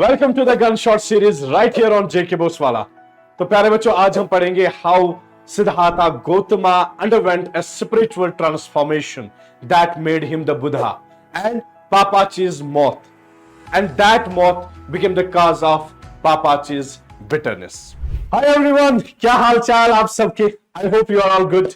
Welcome to the gunshot series right here on JK Boswala. तो प्यारे बच्चों, आज हम पढ़ेंगे how Siddhartha Gautama underwent a spiritual transformation that made him the Buddha and Papachi's moth, and that moth became the cause of Papachi's bitterness. Hi everyone, क्या हाल चाल आप सबके? I hope you are all good.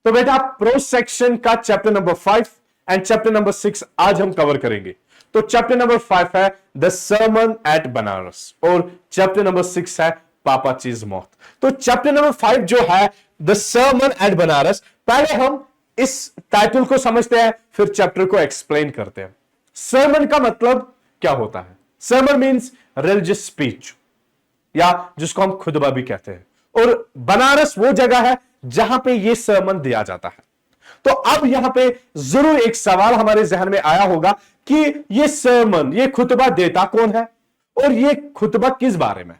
तो बेटा प्रो सेक्शन का chapter number 5 and chapter number 6 आज हम cover करेंगे। तो चैप्टर नंबर 5 है द सर्मन एट बनारस और चैप्टर नंबर 6 है पापाचीज मौत। तो चैप्टर नंबर 5 जो है द सर्मन एट बनारस, पहले हम इस टाइटल को समझते हैं फिर चैप्टर को एक्सप्लेन करते हैं। सर्मन का मतलब क्या होता है? सर्मन मींस रिलीजियस स्पीच या जिसको हम खुतबा भी कहते हैं, और बनारस वो जगह है जहां पे ये सर्मन दिया जाता है। तो अब यहां पे जरूर एक सवाल हमारे जहन में आया होगा कि ये सर्मन, ये खुतबा देता कौन है और ये खुतबा किस बारे में है।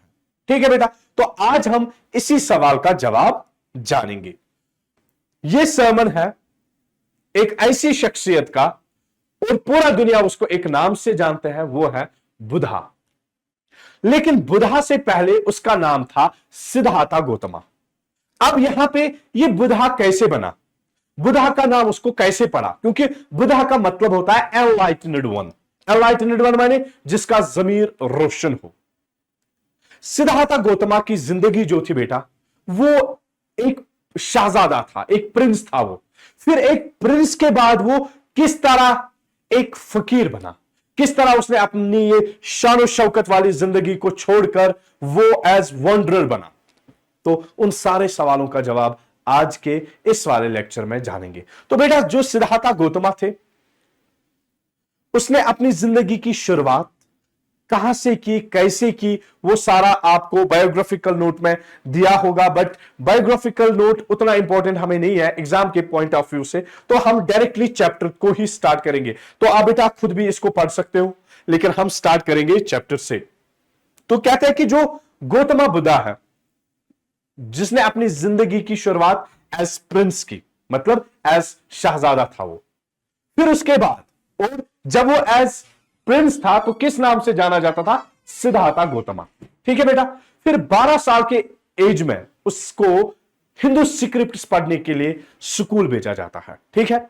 ठीक है बेटा, तो आज हम इसी सवाल का जवाब जानेंगे। ये सर्मन है एक ऐसी शख्सियत का, और पूरा दुनिया उसको एक नाम से जानते हैं, वो है बुद्धा। लेकिन बुद्धा से पहले उसका नाम था सिद्धार्थ गौतमा। अब यहां पे ये बुद्धा कैसे बना, बुद्धा का नाम उसको कैसे पड़ा? क्योंकि बुद्धा का मतलब होता है एनलाइटनेड वन। एनलाइटनेड वन माने जिसका जमीर रोशन हो। सिद्धार्थ गौतमा की जिंदगी जो थी बेटा, वो एक शहजादा था, एक प्रिंस था वो। फिर एक प्रिंस के बाद वो किस तरह एक फकीर बना, किस तरह उसने अपनी ये शान और शौकत वाली जिंदगी को छोड़कर वो एज वंडरर बना। तो उन सारे सवालों का जवाब आज के इस वाले लेक्चर में जानेंगे। तो बेटा, जो सिद्धार्थ गौतमा थे, उसने अपनी जिंदगी की शुरुआत कहां से की, कैसे की, वो सारा आपको बायोग्राफिकल नोट में दिया होगा। बट बायोग्राफिकल नोट उतना इंपॉर्टेंट हमें नहीं है एग्जाम के पॉइंट ऑफ व्यू से, तो हम डायरेक्टली चैप्टर को ही स्टार्ट करेंगे। तो आप बेटा खुद भी इसको पढ़ सकते हो, लेकिन हम स्टार्ट करेंगे चैप्टर से। तो कहते हैं कि जो गौतमा बुद्धा है, जिसने अपनी जिंदगी की शुरुआत एज प्रिंस की, मतलब एज शहजादा था वो। फिर उसके बाद, और जब वो एज प्रिंस था तो किस नाम से जाना जाता था? सिद्धार्थ गौतमा। ठीक है बेटा। फिर 12 साल के एज में उसको हिंदू स्क्रिप्ट्स पढ़ने के लिए स्कूल भेजा जाता है। ठीक है,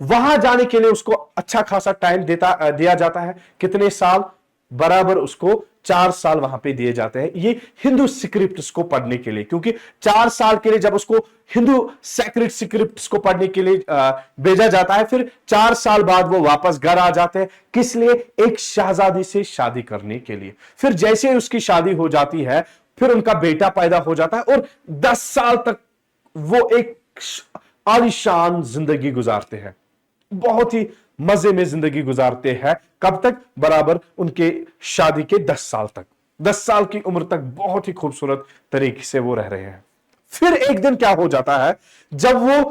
वहां जाने के लिए उसको अच्छा खासा टाइम दिया जाता है। कितने साल? बराबर उसको 4 साल वहां पे दिए जाते हैं ये हिंदू स्क्रिप्ट्स को पढ़ने के लिए। क्योंकि 4 साल के लिए जब उसको हिंदू सैक्रेड स्क्रिप्ट्स को पढ़ने के लिए भेजा जाता है, फिर 4 साल बाद वो वापस घर आ जाते हैं। किस लिए? एक शहजादी से शादी करने के लिए। फिर जैसे उसकी शादी हो जाती है, फिर उनका बेटा पैदा हो जाता है, और 10 साल तक वो एक आलीशान जिंदगी गुजारते हैं, बहुत ही मजे में जिंदगी गुजारते हैं। कब तक? बराबर उनके शादी के 10 साल तक। 10 साल की उम्र तक बहुत ही खूबसूरत तरीके से वो रह रहे हैं। फिर एक दिन क्या हो जाता है, जब वो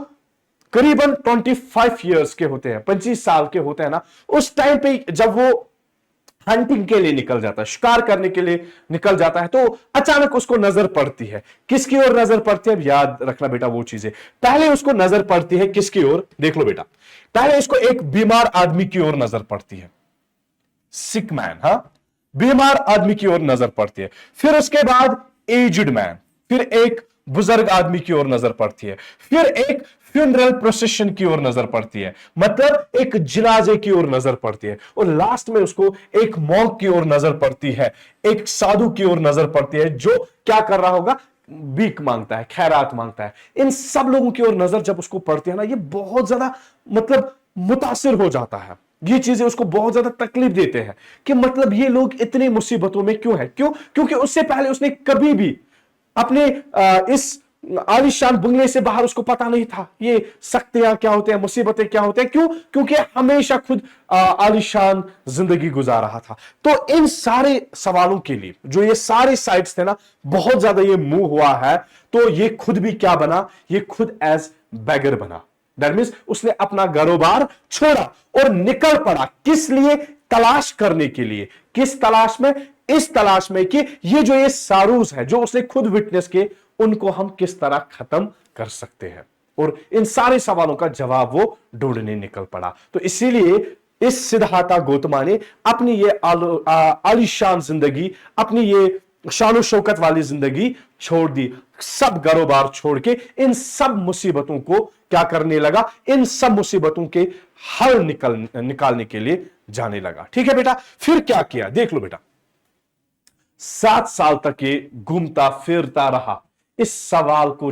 करीबन 25 इयर्स के होते हैं, 25 साल के होते हैं ना, उस टाइम पे जब वो हंटिंग के लिए निकल जाता है, शिकार करने के लिए निकल जाता है, तो अचानक उसको नजर पड़ती है। किसकी ओर नजर पड़ती है? अब याद रखना बेटा वो चीजें। पहले उसको नजर पड़ती है किसकी ओर? देख लो बेटा, पहले इसको एक बीमार आदमी की ओर नजर पड़ती है, सिक मैन। हाँ, बीमार आदमी की ओर नजर पड़ती है। फिर उसके बाद एज्ड मैन, फिर एक बुजुर्ग आदमी की ओर नजर पड़ती है, फिर एक फ्यूनरल प्रोसेशन की ओर नजर पड़ती है, मतलब एक जनाजे की ओर नजर पड़ती है, और लास्ट में उसको एक मॉन्क की ओर नजर पड़ती है, एक साधु की ओर नजर पड़ती है, जो क्या कर रहा होगा? भीख मांगता है, खैरात मांगता है। इन सब लोगों की ओर नजर जब उसको पड़ती है ना, ये बहुत ज्यादा मतलब मुतासिर हो जाता है। ये चीजें उसको बहुत ज्यादा तकलीफ देते हैं कि मतलब ये लोग इतनी मुसीबतों में क्यों है? क्यों? क्योंकि उससे पहले उसने कभी भी अपने इस आलीशान बंगले से बाहर उसको पता नहीं था ये सख्तियां क्या होते हैं, मुसीबतें क्या होते हैं। क्यों? क्योंकि हमेशा खुद आलीशान जिंदगी गुजार रहा था। तो इन सारे सवालों के लिए जो ये सारे साइड्स थे ना, बहुत ज्यादा ये मूव हुआ है, तो ये खुद भी क्या बना? ये खुद एज बेगर बना। दैट मीन्स उसने अपना कारोबार छोड़ा और निकल पड़ा। किस लिए? तलाश करने के लिए। किस तलाश में? इस तलाश में कि ये जो ये सारूज है, जो उसने खुद विटनेस किए, उनको हम किस तरह खत्म कर सकते हैं। और इन सारे सवालों का जवाब वो ढूंढने निकल पड़ा। तो इसीलिए इस सिद्धार्थ गौतमा ने अपनी ये आलीशान जिंदगी, अपनी ये शानो शौकत वाली जिंदगी छोड़ दी, सब कारोबार छोड़ के इन सब मुसीबतों को क्या करने लगा, इन सब मुसीबतों के हल निकालने के लिए जाने लगा। ठीक है बेटा, फिर क्या किया देख लो बेटा। 7 साल तक ये घूमता फिरता रहा इस सवाल को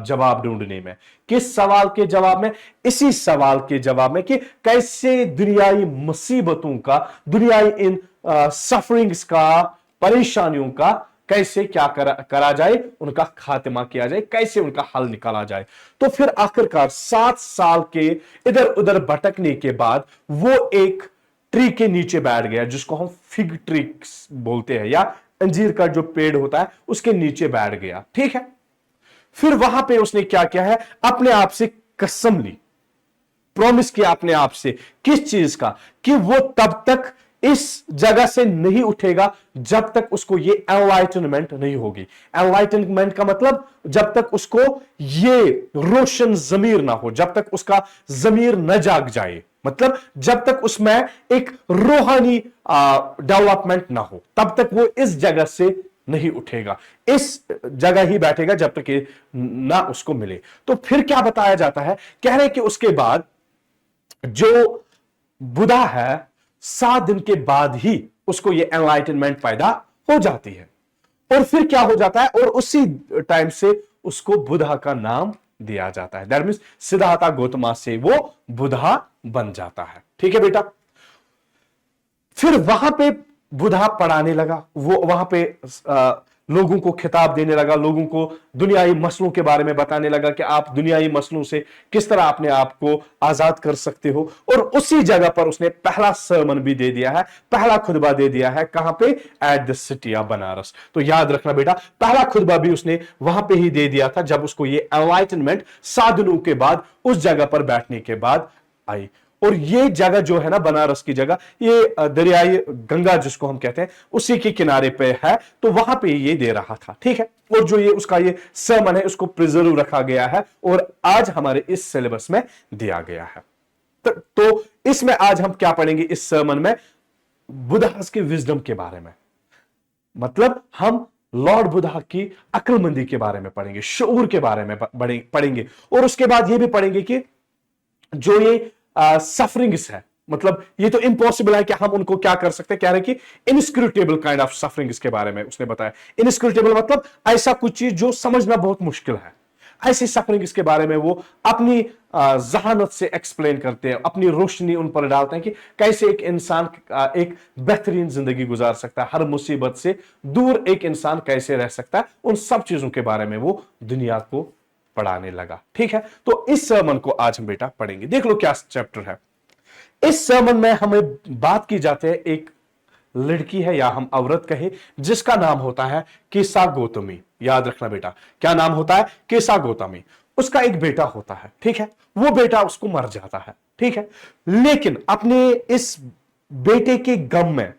जवाब ढूंढने में। किस सवाल के जवाब में? इसी सवाल के जवाब में कि कैसे दुनियाई मुसीबतों का, दुनियाई इन सफरिंग्स का, परेशानियों का कैसे क्या करा जाए, उनका खात्मा किया जाए, कैसे उनका हल निकाला जाए। तो फिर आखिरकार 7 साल के इधर उधर भटकने के बाद वो एक ट्री के नीचे बैठ गया, जिसको हम फिग ट्री बोलते हैं, या अंजीर का जो पेड़ होता है उसके नीचे बैठ गया। ठीक है, फिर वहां पे उसने क्या किया है, अपने आप से कसम ली, प्रॉमिस किया अपने आप से। किस चीज का? कि वो तब तक इस जगह से नहीं उठेगा जब तक उसको ये एनलाइटनमेंट नहीं होगी। एनलाइटनमेंट का मतलब जब तक उसको ये रोशन जमीर ना हो, जब तक उसका जमीर न जाग जाए, मतलब जब तक उसमें एक रूहानी डेवलपमेंट ना हो, तब तक वो इस जगह से नहीं उठेगा, इस जगह ही बैठेगा जब तक ये ना उसको मिले। तो फिर क्या बताया जाता है, कह रहे कि उसके बाद जो बुधा है 7 दिन के बाद ही उसको ये एनलाइटनमेंट पैदा हो जाती है, और फिर क्या हो जाता है, और उसी टाइम से उसको बुधा का नाम दिया जाता है। दैट मीन्स सिद्धार्थ गौतमा से वो बुधा बन जाता है। ठीक है बेटा, फिर वहां पे बुधा पढ़ाने लगा, वो वहां पे लोगों को खिताब देने लगा, लोगों को दुनियाई मसलों के बारे में बताने लगा कि आप दुनियाई मसलों से किस तरह अपने आप को आजाद कर सकते हो। और उसी जगह पर उसने पहला सरमन भी दे दिया है, पहला खुतबा दे दिया है। कहां पे? At the city of Banaras. तो याद रखना बेटा, पहला खुतबा भी उसने वहां पे ही दे दिया था जब उसको ये एनलाइटनमेंट 7 दिनों के बाद उस जगह पर बैठने के बाद आई। और ये जगह जो है ना, बनारस की जगह, ये दरियाई गंगा जिसको हम कहते हैं उसी के किनारे पे है, तो वहां पे ये दे रहा था। ठीक है, और जो ये उसका ये सरमन है उसको प्रिजर्व रखा गया है और आज हमारे इस सिलेबस में दिया गया है। तो इसमें आज हम क्या पढ़ेंगे इस सरमन में? बुद्धा के विजडम के बारे में, मतलब हम लॉर्ड बुद्धा की अक्लमंदी के बारे में पढ़ेंगे, शऊर के बारे में पढ़ेंगे, और उसके बाद ये भी पढ़ेंगे कि जो ये सफरिंग्स है, मतलब ये तो इम्पॉसिबल है कि हम उनको क्या कर सकते हैं। कह रहे कि इनस्क्रूटेबल काइंड ऑफ सफरिंग्स के बारे में उसने बताया। इनस्क्रूटेबल मतलब ऐसा कुछ चीज जो समझना बहुत मुश्किल है, ऐसी सफरिंग्स के बारे में वो अपनी जहानत से एक्सप्लेन करते हैं, अपनी रोशनी उन पर डालते हैं कि कैसे एक इंसान एक बेहतरीन जिंदगी गुजार सकता है, हर मुसीबत से दूर एक इंसान कैसे रह सकता है। उन सब चीजों के बारे में वो दुनिया को पढ़ाने लगा। ठीक है, तो इस सरमन को आज हम बेटा पढ़ेंगे। देख लो क्या चैप्टर है इस सरमन में। हमें बात की जाती है, एक लड़की है या हम औरत कहे, जिसका नाम होता है केसा गौतमी। याद रखना बेटा, क्या नाम होता है? केसा गौतमी। उसका एक बेटा होता है। ठीक है, वो बेटा उसको मर जाता है। ठीक है, लेकिन अपने इस बेटे के गम में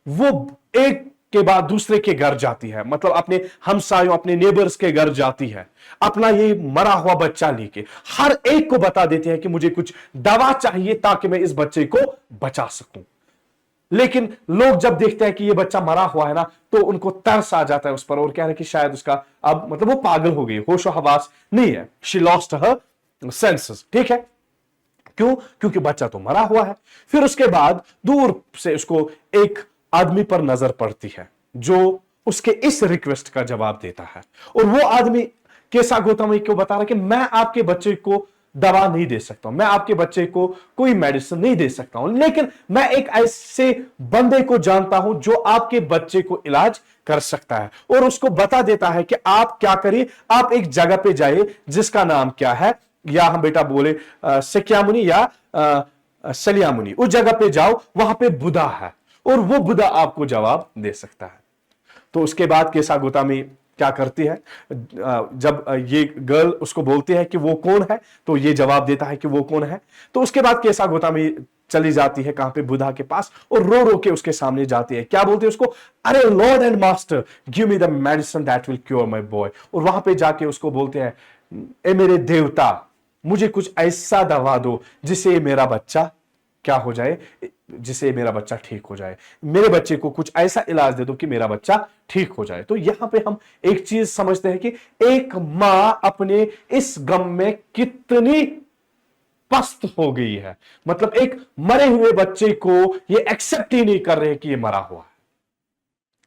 वो एक के बाद दूसरे के घर जाती है, मतलब अपने हमसायों, अपने नेबर्स के घर जाती है, अपना ये मरा हुआ बच्चा लेके हर एक को बता देती है कि मुझे कुछ दवा चाहिए ताकि मैं इस बच्चे को बचा सकूं। लेकिन लोग जब देखते हैं कि ये बच्चा मरा हुआ है ना, तो उनको तरस आ जाता है उस पर और कह रहे हैं कि शायद उसका अब मतलब वो पागल हो गई, होशो हवास नहीं है, शी लॉस्ट हर सेंसेस। ठीक है, क्यों? क्योंकि बच्चा तो मरा हुआ है। फिर उसके बाद दूर से उसको एक आदमी पर नजर पड़ती है जो उसके इस रिक्वेस्ट का जवाब देता है, और वो आदमी केसा गौतमी को बता रहा है कि मैं आपके बच्चे को दवा नहीं दे सकता हूं, मैं आपके बच्चे को कोई मेडिसिन नहीं दे सकता हूं, लेकिन मैं एक ऐसे बंदे को जानता हूं जो आपके बच्चे को इलाज कर सकता है। और उसको बता देता है कि आप क्या करिए, आप एक जगह पे जाइए जिसका नाम क्या है, या हम बेटा बोले सक्यामुनि या सलियामुनि, उस जगह पे जाओ, वहां पे बुधा है और वो बुधा आपको जवाब दे सकता है। तो उसके बाद केसा गौतमी क्या करती है, जब ये गर्ल उसको बोलती है कि वो कौन है, तो ये जवाब देता है कि वो कौन है। तो उसके बाद केसा गौतमी चली जाती है कहां पे? बुधा के पास, और रो रो के उसके सामने जाती है। क्या बोलती है उसको? अरे Lord and master, give me the medicine that will cure my boy. और वहां पे जाके उसको बोलते हैं, ए मेरे देवता, मुझे कुछ ऐसा दवा दो जिससे मेरा बच्चा क्या हो जाए, जिससे मेरा बच्चा ठीक हो जाए, मेरे बच्चे को कुछ ऐसा इलाज दे दो कि मेरा बच्चा ठीक हो जाए। तो यहां पे हम एक चीज समझते हैं कि एक मां अपने इस गम में कितनी पस्त हो गई है। मतलब एक मरे हुए बच्चे को ये एक्सेप्ट ही नहीं कर रहे कि ये मरा हुआ है।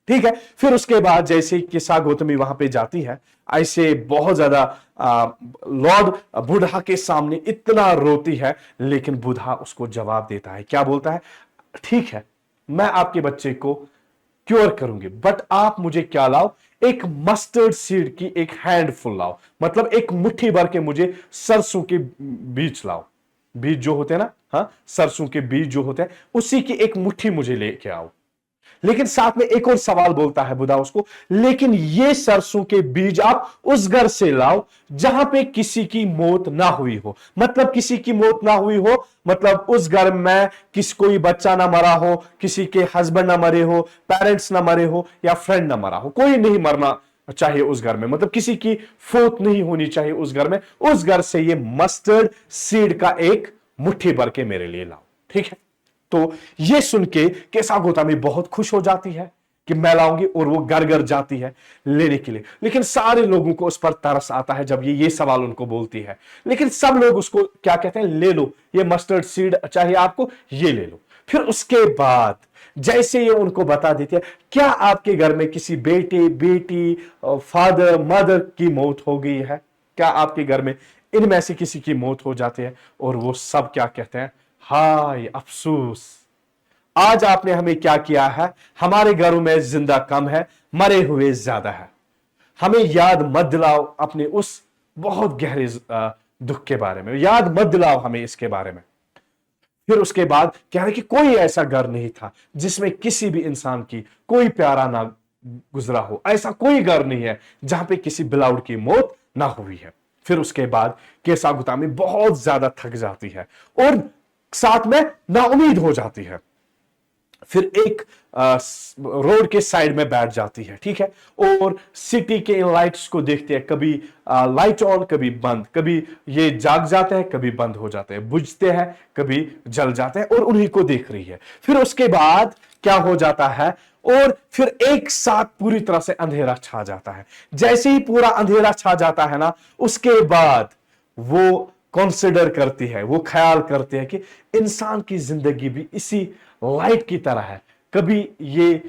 ठीक है, फिर उसके बाद जैसे किस्सा गौतमी वहां पे जाती है, ऐसे बहुत ज्यादा लॉर्ड बुढ़ा के सामने इतना रोती है, लेकिन बुढ़ा उसको जवाब देता है, क्या बोलता है, ठीक है मैं आपके बच्चे को क्योर करूंगी, बट आप मुझे क्या लाओ, एक मस्टर्ड सीड की एक हैंडफुल लाओ, मतलब एक मुट्ठी भर के मुझे सरसों के बीज लाओ। बीज जो होते हैं ना, हाँ सरसों के बीज जो होते हैं, उसी की एक मुट्ठी मुझे लेके आओ। लेकिन साथ में एक और सवाल बोलता है बुधा उसको, लेकिन ये सरसों के बीज आप उस घर से लाओ जहां पे किसी की मौत ना हुई हो। मतलब किसी की मौत ना हुई हो, मतलब उस घर में कोई बच्चा ना मरा हो, किसी के हस्बैंड ना मरे हो, पेरेंट्स ना मरे हो, या फ्रेंड ना मरा हो, कोई नहीं मरना चाहिए उस घर में, मतलब किसी की फौत नहीं होनी चाहिए उस घर में। उस घर से ये मस्टर्ड सीड का एक मुट्ठी भर के मेरे लिए लाओ। ठीक है, तो ये सुन के केसा गौतमी बहुत खुश हो जाती है कि मैं लाऊंगी, और वो घर घर जाती है लेने के लिए। लेकिन सारे लोगों को उस पर तरस आता है जब ये सवाल उनको बोलती है। लेकिन सब लोग उसको क्या कहते हैं, ले लो, ये मस्टर्ड सीड चाहिए आपको, ये ले लो। फिर उसके बाद जैसे ये उनको बता देती है, क्या आपके घर में किसी बेटे बेटी फादर मदर की मौत हो गई है, क्या आपके घर में इनमें से किसी की मौत हो जाती है, और वो सब क्या कहते हैं, हाय अफसोस, आज आपने हमें क्या किया है, हमारे घरों में जिंदा कम है, मरे हुए ज्यादा है, हमें याद मत दिलाओ अपने उस बहुत गहरे दुख के बारे में, याद मत दिलाओ हमें इसके बारे में। फिर उसके बाद कह रहे कि कोई ऐसा घर नहीं था जिसमें किसी भी इंसान की कोई प्यारा ना गुजरा हो, ऐसा कोई घर नहीं है जहां पे किसी बिलाउड की मौत ना हुई है। फिर उसके बाद केसा गौतमी बहुत ज्यादा थक जाती है और साथ में नाउमीद हो जाती है। फिर एक रोड के साइड में बैठ जाती है, ठीक है, और सिटी के इन लाइट्स को देखते हैं, कभी लाइट ऑन कभी बंद, कभी ये जाग जाते हैं कभी बंद हो जाते हैं, बुझते हैं कभी जल जाते हैं, और उन्हीं को देख रही है। फिर उसके बाद क्या हो जाता है, और फिर एक साथ पूरी तरह से अंधेरा छा जाता है। जैसे ही पूरा अंधेरा छा जाता है ना, उसके बाद वो कंसिडर करती है, वो ख्याल करते हैं कि इंसान की जिंदगी भी इसी लाइट की तरह है, कभी ये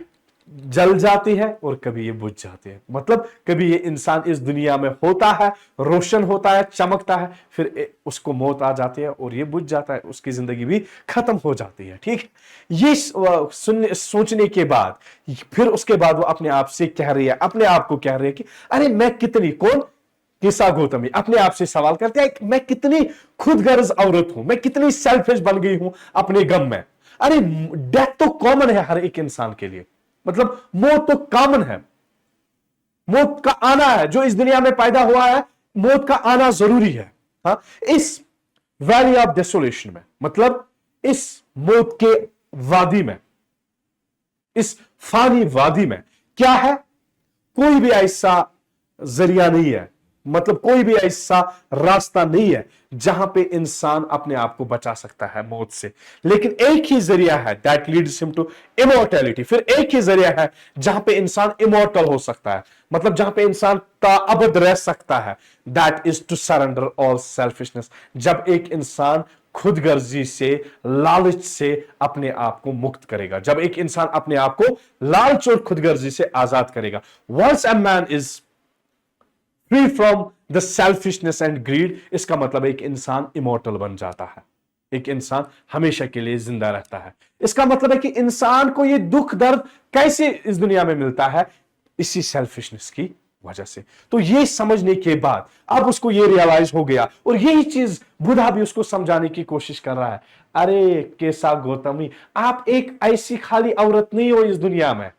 जल जाती है और कभी ये बुझ जाती है। मतलब कभी ये इंसान इस दुनिया में होता है, रोशन होता है, चमकता है, फिर उसको मौत आ जाती है और ये बुझ जाता है, उसकी जिंदगी भी खत्म हो जाती है। ठीक, ये सोचने के बाद फिर उसके बाद वो अपने आप से कह रही है, अपने आप को कह रही है कि अरे मैं कितनी, कौन, केसा गौतमी अपने आप से सवाल करते हैं, मैं कितनी खुदगर्ज औरत हूं, मैं कितनी सेल्फिश बन गई हूं अपने गम में। अरे डेथ तो कॉमन है हर एक इंसान के लिए, मतलब मौत तो कॉमन है, मौत का आना है, जो इस दुनिया में पैदा हुआ है मौत का आना जरूरी है। हाँ, इस वैली ऑफ डेसोलेशन में, मतलब इस मौत के वादी में, इस फानी वादी में क्या है, कोई भी ऐसा जरिया नहीं है, मतलब कोई भी ऐसा रास्ता नहीं है जहां पे इंसान अपने आप को बचा सकता है मौत से। लेकिन एक ही जरिया है, that leads him to immortality. फिर एक ही जरिया है जहां पे इंसान इमॉर्टल हो सकता है, मतलब जहां पे इंसान ताअबद रह सकता है, that is to surrender all selfishness. जब एक इंसान खुदगर्जी से, लालच से अपने आप को मुक्त करेगा, जब एक इंसान अपने आप को लालच और खुदगर्जी से आजाद करेगा। Once a man is free from the selfishness and greed, इसका मतलब एक इंसान इमोर्टल बन जाता है, एक इंसान हमेशा के लिए जिंदा रहता है। इसका मतलब है कि इंसान को ये दुख दर्द कैसे इस दुनिया में मिलता है, इसी सेल्फिशनेस की वजह से। तो ये समझने के बाद अब उसको ये रियलाइज हो गया, और यही चीज बुधा भी उसको समझाने की कोशिश कर रहा है। अरे केसा गौतमी, आप एक ऐसी खाली औरत नहीं हो इस दुनिया में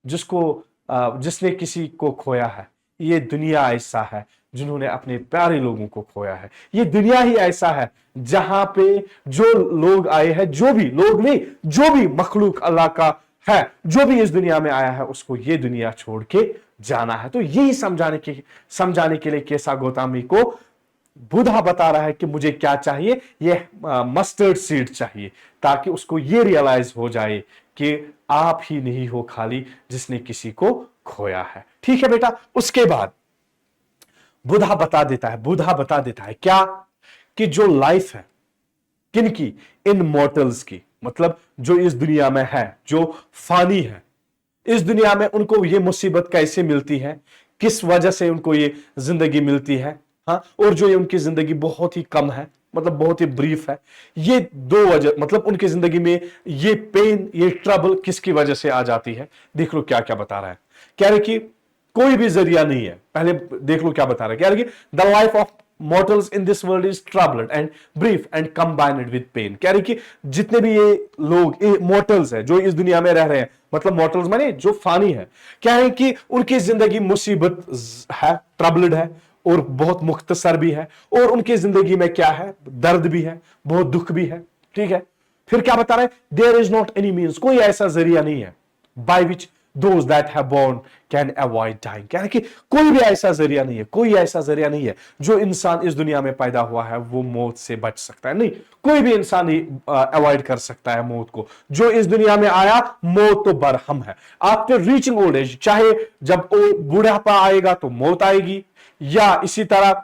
जिसने किसी को खोया है। ये दुनिया ऐसा है जिन्होंने अपने प्यारे लोगों को खोया है। ये दुनिया ही ऐसा है जहां पे जो लोग आए हैं, जो भी लोग नहीं, जो भी मखलूक अल्लाह का है, जो भी इस दुनिया में आया है, उसको ये दुनिया छोड़ के जाना है। तो यही समझाने के लिए केसा गौतमी को बुधा बता रहा है कि मुझे क्या चाहिए, ये मस्टर्ड सीड चाहिए, ताकि उसको ये रियलाइज हो जाए कि आप ही नहीं हो खाली जिसने किसी को खोया है। ठीक है बेटा। उसके बाद बुधा बता देता है क्या, कि जो लाइफ है किनकी, इन मॉर्टल्स की, मतलब जो इस दुनिया में है, जो फानी है, इस दुनिया में उनको ये मुसीबत कैसे मिलती है, किस वजह से उनको ये जिंदगी मिलती है। हाँ, और जो ये उनकी जिंदगी बहुत ही कम है, मतलब बहुत ही ब्रीफ है, ये दो वजह, मतलब उनकी जिंदगी में ये पेन, ये ट्रबल किसकी वजह से आ जाती है। देख लो क्या क्या बता रहा है। कह रहे कि कोई भी जरिया नहीं है। पहले देख लो क्या बता रहा है। कह रहे कि the life of mortals in this world is troubled and brief and combined with pain। कह रही कि जितने भी ये लोग mortals है जो इस दुनिया में रह रहे हैं, मतलब mortals माने जो फानी है, क्या है कि उनकी जिंदगी मुसीबत है, ट्रबल्ड है, और बहुत मुख्तसर भी है, और उनकी जिंदगी में क्या है, दर्द भी है, बहुत दुख भी है। ठीक है। फिर क्या बता रहे हैं, there is not any means, कोई ऐसा जरिया नहीं है, by which those that have born can avoid dying। क्या है कि कोई भी ऐसा जरिया नहीं है, कोई ऐसा जरिया नहीं है जो इंसान इस दुनिया में पैदा हुआ है वो मौत से बच सकता है। नहीं, कोई भी इंसान नहीं अवॉइड कर सकता है मौत को। जो इस दुनिया में आया, मौत तो बरहम है। आफ्टर रीचिंग ओल्ड एज, चाहे जब बुढ़ापा आएगा तो मौत आएगी, या इसी तरह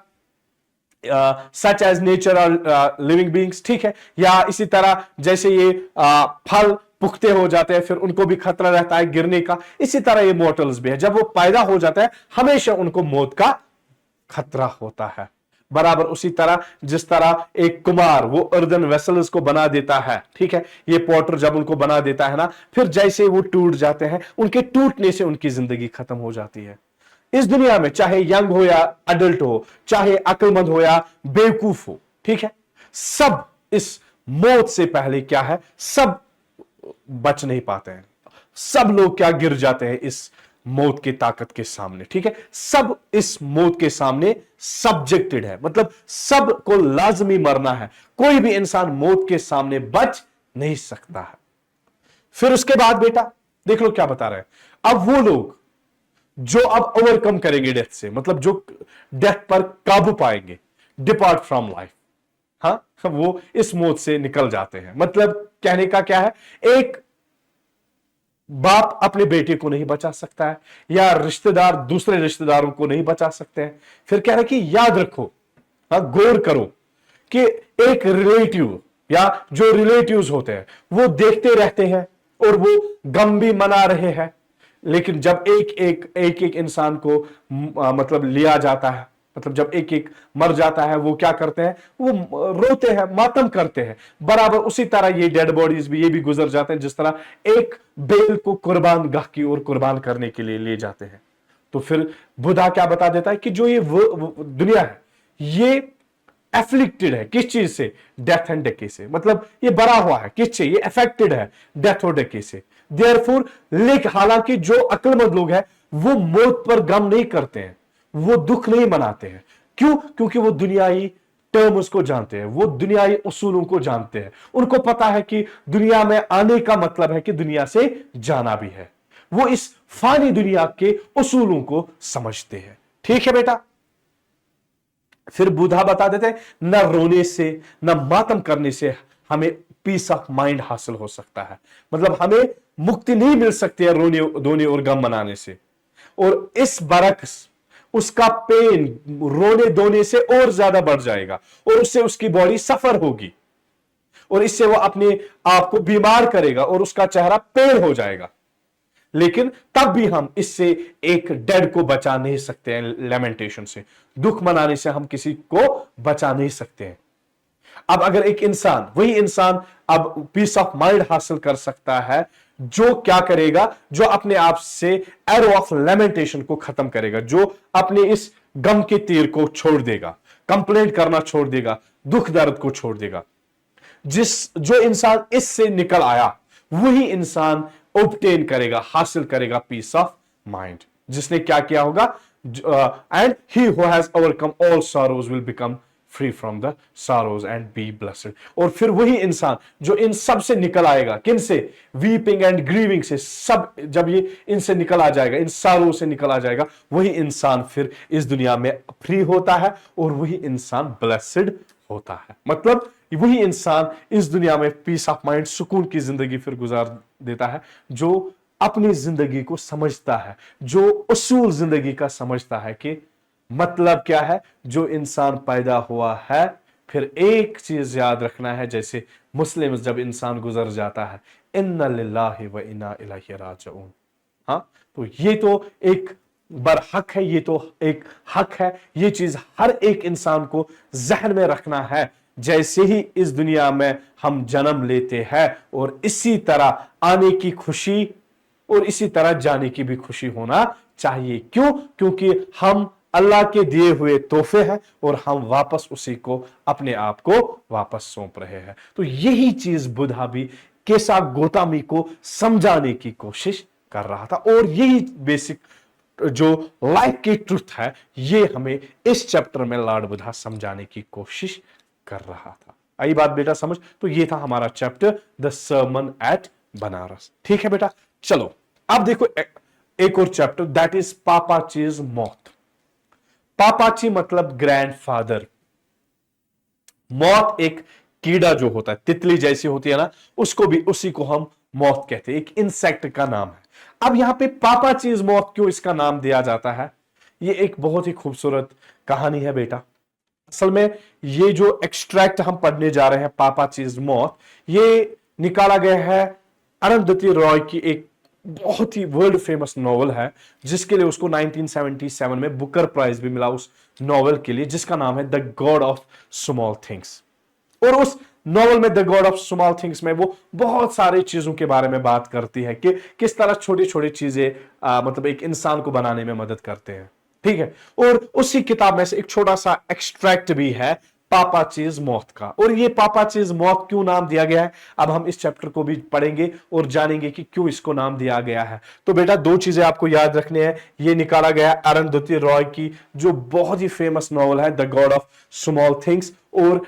सच एज नेचर और लिविंग बींग्स। ठीक है। या इसी तरह जैसे ये फल पुख्ते हो जाते हैं, फिर उनको भी खतरा रहता है गिरने का, इसी तरह ये मॉर्टल्स भी है, जब वो पैदा हो जाता है हमेशा उनको मौत का खतरा होता है। बराबर उसी तरह जिस तरह एक कुमार वो अर्दन वेसल्स को बना देता है, ठीक है, ये पॉटर जब उनको बना देता है ना, फिर जैसे वो टूट जाते हैं, उनके टूटने से उनकी जिंदगी खत्म हो जाती है। इस दुनिया में चाहे यंग हो या अडल्ट हो, चाहे अक्लमंद हो या बेवकूफ हो, ठीक है, सब इस मौत से पहले क्या है, सब बच नहीं पाते हैं। सब लोग क्या गिर जाते हैं इस मौत की ताकत के सामने। ठीक है। सब इस मौत के सामने सब्जेक्टेड है, मतलब सब को लाजमी मरना है। कोई भी इंसान मौत के सामने बच नहीं सकता है। फिर उसके बाद बेटा देख लो क्या बता रहे हैं। अब वो लोग जो अब ओवरकम करेंगे डेथ से, मतलब जो डेथ पर काबू पाएंगे, डिपार्ट फ्रॉम लाइफ, हाँ, वो इस मौत से निकल जाते हैं। मतलब कहने का क्या है, एक बाप अपने बेटे को नहीं बचा सकता है, या रिश्तेदार दूसरे रिश्तेदारों को नहीं बचा सकते हैं। फिर कह रहे कि याद रखो, हाँ, गौर करो कि एक रिलेटिव या जो रिलेटिव्स होते हैं वो देखते रहते हैं और वो गम भी मना रहे हैं, लेकिन जब एक इंसान को मतलब लिया जाता है, मतलब जब एक एक मर जाता है, वो क्या करते हैं, वो रोते हैं, मातम करते हैं। बराबर उसी तरह ये डेड बॉडीज भी, ये भी गुजर जाते हैं, जिस तरह एक बेल को कुर्बान गाह की ओर कुर्बान करने के लिए ले जाते हैं। तो फिर बुधा क्या बता देता है कि जो ये दुनिया है ये एफ्लिक्टेड है, किस चीज से, डेथ एंड डेके से, मतलब ये बरा हुआ है किससे, ये अफेक्टेड है डेथ और डेके से। देयरफॉर लेकिन हालांकि जो अक्लमंद लोग हैं वो मौत पर गम नहीं करते हैं, वो दुख नहीं मनाते हैं। क्यों? क्योंकि वो दुनियाई टर्म्स को जानते हैं, वो दुनियाई उसूलों को जानते हैं। उनको पता है कि दुनिया में आने का मतलब है कि दुनिया से जाना भी है। वो इस फानी दुनिया के उसूलों को समझते हैं। ठीक है बेटा। फिर बुधा बता देते हैं, न रोने से न मातम करने से हमें पीस ऑफ माइंड हासिल हो सकता है। मतलब हमें मुक्ति नहीं मिल सकती है रोने धोने और गम मनाने से, और इस बरक्स उसका पेन रोने धोने से और ज्यादा बढ़ जाएगा, और उससे उसकी बॉडी सफर होगी, और इससे वो अपने आप को बीमार करेगा और उसका चेहरा पेल हो जाएगा। लेकिन तब भी हम इससे एक डेड को बचा नहीं सकते हैं, लेमेंटेशन से, दुख मनाने से हम किसी को बचा नहीं सकते हैं। अब अगर एक इंसान, वही इंसान अब पीस ऑफ माइंड हासिल कर सकता है, जो क्या करेगा, जो अपने आप से एरो ऑफ लेमेंटेशन को खत्म करेगा, जो अपने इस गम के तीर को छोड़ देगा, कंप्लेंट करना छोड़ देगा, दुख दर्द को छोड़ देगा। जो इंसान इससे निकल आया वही इंसान ऑब्टेन करेगा, हासिल करेगा पीस ऑफ माइंड, जिसने क्या किया होगा, and he who has overcome all sorrows will become free from the sorrows and be blessed. और फिर वही इंसान जो इन सब से निकल आएगा, किन से? वीपिंग एंड ग्रीविंग से, सब जब ये इनसे निकल आ जाएगा, इन सारों से निकल आ जाएगा, वही इंसान फिर इस दुनिया में फ्री होता है और वही इंसान ब्लेस्ड होता है। मतलब वही इंसान इस दुनिया में पीस ऑफ माइंड, सुकून की जिंदगी फिर गुजार देता है, जो अपनी जिंदगी को समझता है, जो उसूल जिंदगी का समझता है कि मतलब क्या है। जो इंसान पैदा हुआ है, फिर एक चीज याद रखना है, जैसे मुस्लिम जब इंसान गुजर जाता है, इन्ना लिल्लाहि व इन्ना इलैहि राजिऊन। हाँ, तो ये तो एक बरहक है, ये तो एक हक है, ये चीज हर एक इंसान को जहन में रखना है। जैसे ही इस दुनिया में हम जन्म लेते हैं और इसी तरह आने की खुशी और इसी तरह जाने की भी खुशी होना चाहिए। क्यों? क्योंकि हम अल्लाह के दिए हुए तोहफे हैं और हम वापस उसी को, अपने आप को वापस सौंप रहे हैं। तो यही चीज बुद्धा भी केसा गोतामी को समझाने की कोशिश कर रहा था, और यही बेसिक जो लाइफ की ट्रुथ है, ये हमें इस चैप्टर में लॉर्ड बुद्धा समझाने की कोशिश कर रहा था। आई बात बेटा समझ? तो ये था हमारा chapter the sermon at Benares. ठीक है बेटा, चलो अब देखो एक और चैप्टर, दैट इज पापाचीज मौत। पापाची मतलब ग्रैंडफादर। मौत एक कीड़ा जो होता है, तितली जैसी होती है ना, उसको भी, उसी को हम मौत कहते हैं, एक इंसेक्ट का नाम है। अब यहां पे पापाचीज मौत क्यों इसका नाम दिया जाता है? ये एक बहुत ही खूबसूरत कहानी है बेटा। असल में ये जो एक्सट्रैक्ट हम पढ़ने जा रहे हैं, पापाचीज मौत, ये निकाला गया है अरुंधति रॉय की एक बहुत ही वर्ल्ड फेमस नॉवल है, जिसके लिए उसको 1977 में बुकर प्राइज भी मिला उस नॉवल के लिए, जिसका नाम है the God of small things. और उस नॉवल में the God of small things में वो बहुत सारी चीजों के बारे में बात करती है कि किस तरह छोटी छोटी चीजें मतलब एक इंसान को बनाने में मदद करते हैं। ठीक है, और उसी किताब में से एक छोटा सा एक्सट्रैक्ट भी है पापाचीज मौत का। और ये पापाचीज मौत क्यों नाम दिया गया है, अब हम इस चैप्टर को भी पढ़ेंगे और जानेंगे कि क्यों इसको नाम दिया गया है। तो बेटा दो चीजें आपको याद रखनी है, ये निकाला गया अरुंधति रॉय की जो बहुत ही फेमस नॉवल है the God of small things, और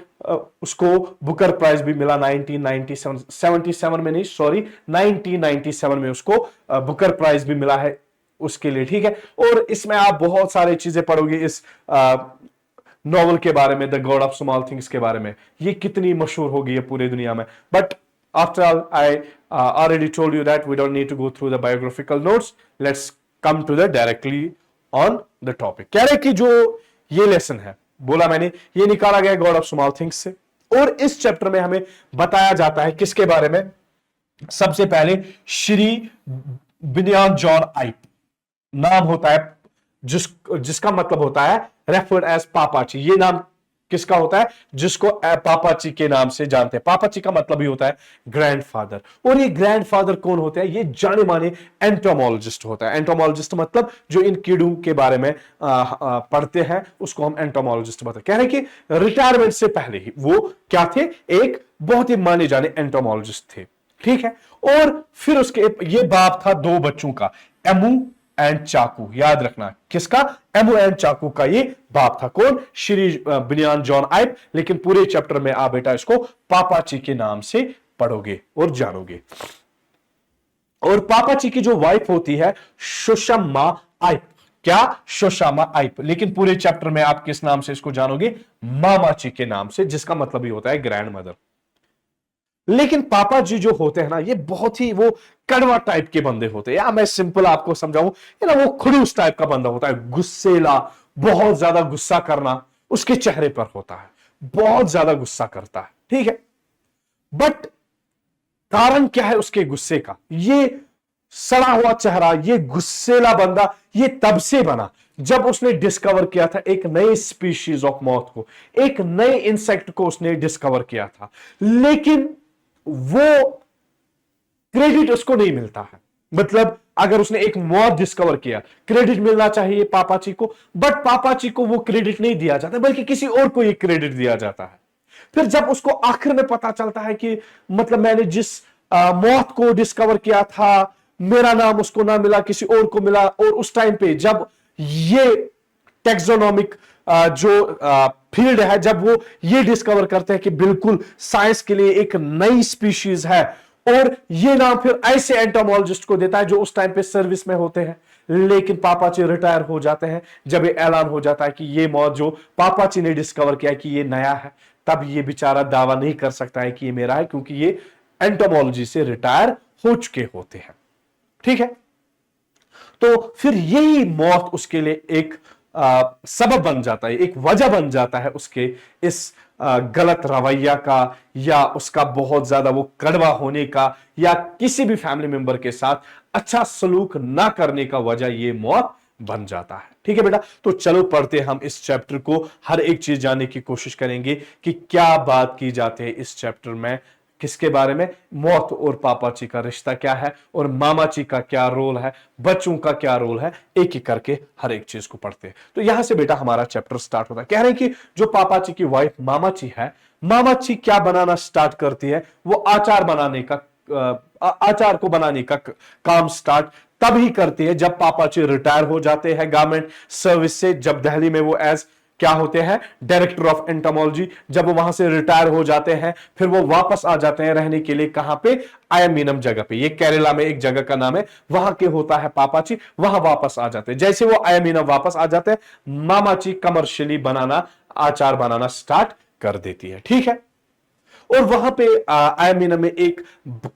उसको बुकर प्राइज भी मिला 1997 में नहीं, सॉरी 1997 में उसको बुकर प्राइज भी मिला है उसके लिए। ठीक है, और इसमें आप बहुत सारी चीजें पढ़ोगे इस नॉवल के बारे में, the God of small things के बारे में, ये कितनी मशहूर होगी है पूरे दुनिया में। But after all I already told you that we don't need to go through the biographical notes, let's come to the directly on the topic. कह रहे कि जो ये लेसन है, बोला मैंने, ये निकाला गया गॉड ऑफ स्मॉल थिंग्स से, और इस चैप्टर में हमें बताया जाता है किसके बारे में? सबसे पहले श्री बिनयान जॉन आइप नाम होता है, जिसका मतलब होता है रेफर्ड एज पापाची। ये नाम किसका होता है? जिसको पापाची के नाम से जानते हैं। पापाची का मतलब ही होता है ग्रैंडफादर। और ये ग्रैंडफादर कौन होते हैं? ये जाने माने एंटोमोलॉजिस्ट होता है। एंटोमोलॉजिस्ट मतलब जो इन कीड़ों के बारे में पढ़ते हैं, उसको हम एंटोमोलॉजिस्ट बताते हैं। कह रहे हैं कि रिटायरमेंट से पहले ही वो क्या थे? एक बहुत ही माने जाने एंटोमोलॉजिस्ट थे। ठीक है, और फिर उसके ये बाप था दो बच्चों का, एमू एंड चाकू। याद रखना किसका? एमू एंड चाकू का ये बाप था। कौन? श्री बिनयान जॉन आइप। लेकिन पूरे चैप्टर में आप बेटा इसको पापाची के नाम से पढ़ोगे और जानोगे। और पापाची की जो वाइफ होती है सुषमा आइप। क्या? सुषमा आइप। लेकिन पूरे चैप्टर में आप किस नाम से इसको जानोगे? मामाची के नाम से, जिसका मतलब ही होता है ग्रैंड मदर। लेकिन पापा जी जो होते हैं ना, ये बहुत ही वो कड़वा टाइप के बंदे होते हैं, या मैं सिंपल आपको समझाऊं, ये ना वो खड़ूस टाइप का बंदा होता है, गुस्सेला, बहुत ज्यादा गुस्सा करना उसके चेहरे पर होता है, बहुत ज्यादा गुस्सा करता है। ठीक है, बट कारण क्या है उसके गुस्से का? ये सड़ा हुआ चेहरा, ये गुस्सेला बंदा, ये तब से बना जब उसने डिस्कवर किया था एक नई स्पीशीज ऑफ मौत को, एक नए इंसेक्ट को उसने डिस्कवर किया था। लेकिन वो क्रेडिट उसको नहीं मिलता है। मतलब अगर उसने एक मौत डिस्कवर किया, क्रेडिट मिलना चाहिए पापाची को, बट पापाची को वो क्रेडिट नहीं दिया जाता, बल्कि किसी और को ये क्रेडिट दिया जाता है। फिर जब उसको आखिर में पता चलता है कि मतलब मैंने जिस मौत को डिस्कवर किया था, मेरा नाम उसको ना मिला, किसी और को मिला, और उस टाइम पे जब ये टेक्सोनोमिक जो फील्ड है जब वो ये डिस्कवर करते हैं कि बिल्कुल साइंस के लिए एक नई स्पीशीज है। और ये नाम फिर ऐसे एंटोमोलॉजिस्ट को देता है जो उस टाइम पे सर्विस में होते हैं, लेकिन पापाची रिटायर हो जाते हैं जब ये ऐलान हो जाता है कि ये मौत जो पापाची ने डिस्कवर किया कि ये नया है, तब ये बेचारा दावा नहीं कर सकता है कि ये मेरा है, क्योंकि ये एंटोमोलॉजी से रिटायर हो चुके होते हैं। ठीक है, तो फिर यही मौत उसके लिए एक सबब बन जाता है, एक वजह बन जाता है उसके इस गलत रवैया का, या उसका बहुत ज्यादा वो कड़वा होने का, या किसी भी फैमिली मेंबर के साथ अच्छा सलूक ना करने का वजह ये मौत बन जाता है। ठीक है बेटा, तो चलो पढ़ते हम इस चैप्टर को, हर एक चीज जानने की कोशिश करेंगे कि क्या बात की जाती है इस चैप्टर में, किसके बारे में, मौत और पापाची का रिश्ता क्या है, और मामाची का क्या रोल है, बच्चों का क्या रोल है, एक एक करके हर एक चीज को पढ़ते हैं। तो यहां से बेटा हमारा चैप्टर स्टार्ट होता है। कह रहे हैं कि जो पापाची की वाइफ मामाची है, मामाची क्या बनाना स्टार्ट करती है, वो आचार बनाने का आचार को बनाने का काम स्टार्ट तभी करती है जब पापाची रिटायर हो जाते हैं गवर्नमेंट सर्विस से, जब दिल्ली में वो एज क्या होते हैं, डायरेक्टर ऑफ एंटोमोलॉजी, जब वो वहां से रिटायर हो जाते हैं फिर वो वापस आ जाते हैं रहने के लिए, कहां पे, आयमीनम जगह पे, ये केरला में एक जगह का नाम है, वहां के होता है पापाची, वहां वापस आ जाते हैं। जैसे वो आयमीनम वापस आ जाते हैं, मामाची कमर्शियली बनाना, आचार बनाना स्टार्ट कर देती है। ठीक है, और वहां पे आयमीना में एक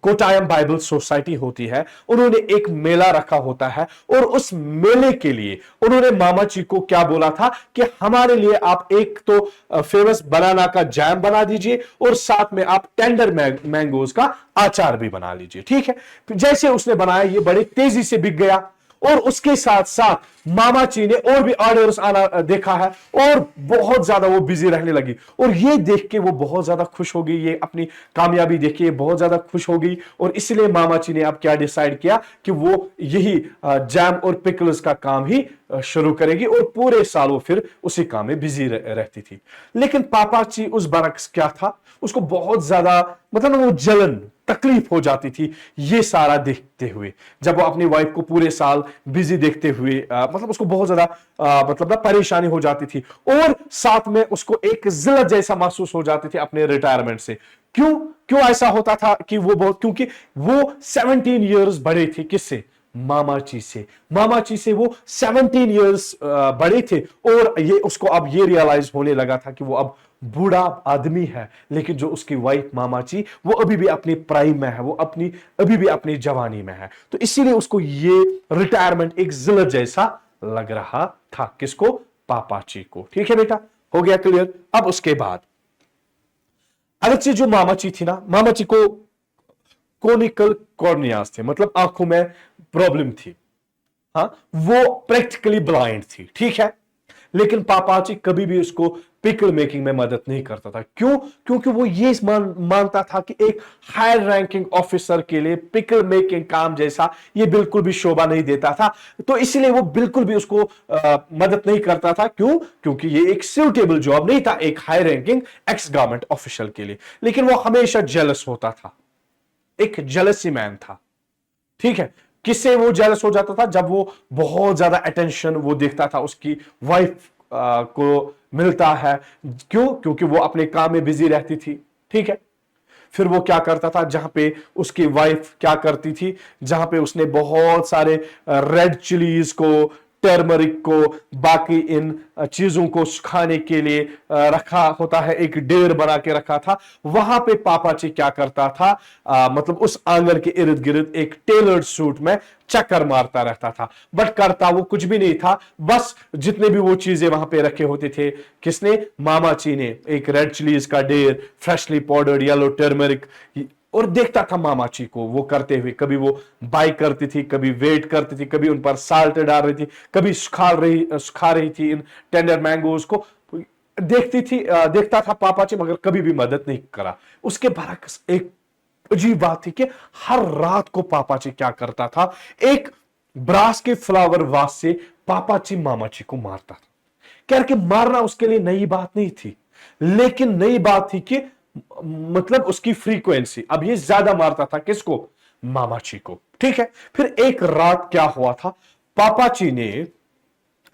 कोटायम बाइबल सोसाइटी होती है, उन्होंने एक मेला रखा होता है, और उस मेले के लिए उन्होंने मामाची को क्या बोला था कि हमारे लिए आप एक तो फेमस बनाना का जैम बना दीजिए, और साथ में आप टेंडर मैंगोज का आचार भी बना लीजिए। ठीक है, जैसे उसने बनाया ये बड़ी तेजी से बिक गया, और उसके साथ साथ मामाची ने और भी ऑर्डर्स आना देखा है, और बहुत ज्यादा वो बिजी रहने लगी, और ये देख के वो बहुत ज्यादा खुश हो गई, ये अपनी कामयाबी देख के बहुत ज्यादा खुश हो गई, और इसलिए मामाची ने अब क्या डिसाइड किया कि वो यही जैम और पिकल्स का काम ही शुरू करेगी, और पूरे साल वो फिर उसी काम में बिजी रहती थी। लेकिन पापाची उस बरक्स क्या था, उसको बहुत ज्यादा मतलब वो जलन तकलीफ हो जाती थी ये सारा देखते हुए, जब वो अपनी वाइफ को पूरे साल बिजी देखते हुए मतलब उसको बहुत ज्यादा मतलब ना परेशानी हो जाती थी, और साथ में उसको एक जिल्लत जैसा महसूस हो जाती थी अपने रिटायरमेंट से। क्यों क्यों ऐसा होता था कि वो बहुत, क्योंकि वो 17 इयर्स बड़े थे, किससे, मामाची से, मामाची से वो 17 इयर्स बड़े थे, और ये उसको अब ये रियलाइज होने लगा था कि वो अब बूढ़ा आदमी है, लेकिन जो उसकी वाइफ मामाची वो अभी भी अपनी प्राइम में है, वो अभी भी अपनी जवानी में है, तो इसीलिए उसको ये रिटायरमेंट एक जिल्लत जैसा लग रहा था। किसको, पापाची को। ठीक है बेटा, हो गया क्लियर। अब उसके बाद अगरचे जो मामाची थी ना, मामाची को कोनिकल कॉर्नियास थे, मतलब आंखों में प्रॉब्लम थी, हाँ, वो प्रैक्टिकली ब्लाइंड थी। ठीक है, लेकिन पापाची कभी भी उसको पिकल मेकिंग में मदद नहीं करता था। क्यों, क्योंकि वो ये मानता था कि एक हायर रैंकिंग ऑफिसर के लिए पिकल मेकिंग काम जैसा ये बिल्कुल भी शोभा नहीं देता था, तो इसलिए वो बिल्कुल भी उसको मदद नहीं करता था। क्यों, क्योंकि ये एक सूटेबल जॉब नहीं था एक high ranking x government official के लिए। लेकिन वो हमेशा जेलस होता था, एक जेलसी मैन था। ठीक है, किससे वो जेलस हो जाता था, जब वो बहुत ज्यादा अटेंशन वो देखता था उसकी वाइफ को मिलता है। क्यों, क्योंकि वो अपने काम में बिजी रहती थी। ठीक है, फिर वो क्या करता था, जहां पे उसकी वाइफ क्या करती थी, जहां पे उसने बहुत सारे रेड चिलीज को, टर्मरिक को, बाकी इन चीजों को सुखाने के लिए रखा होता है, एक ढेर बना के रखा था, वहां पे पापाची क्या करता था, मतलब उस आंगन के इर्द गिर्द एक टेलर्ड सूट में चक्कर मारता रहता था, बट करता वो कुछ भी नहीं था। बस जितने भी वो चीजें वहां पे रखे होते थे, किसने, मामाची ने, एक रेड चिलीज का ढेर, फ्रेशली पाउडर्ड येलो टर्मरिक, और देखता था मामाची को वो करते हुए। कभी वो बाई करती थी, कभी वेट करती थी, कभी उन पर साल्ट डाल रही थी, कभी सुखा रही थी इन टेंडर मैंगोज को, देखती थी, देखता था पापाची, मगर कभी भी मदद नहीं करा। उसके बरक्स एक अजीब बात थी कि हर रात को पापाची क्या करता था, एक ब्रास के फ्लावर वास से पापाची मामाची को मारता था। कह के मारना उसके लिए नई बात नहीं थी, लेकिन नई बात थी कि मतलब उसकी फ्रीक्वेंसी, अब ये ज्यादा मारता था किसको, मामाची को। ठीक है, फिर एक रात क्या हुआ था, पापाची ने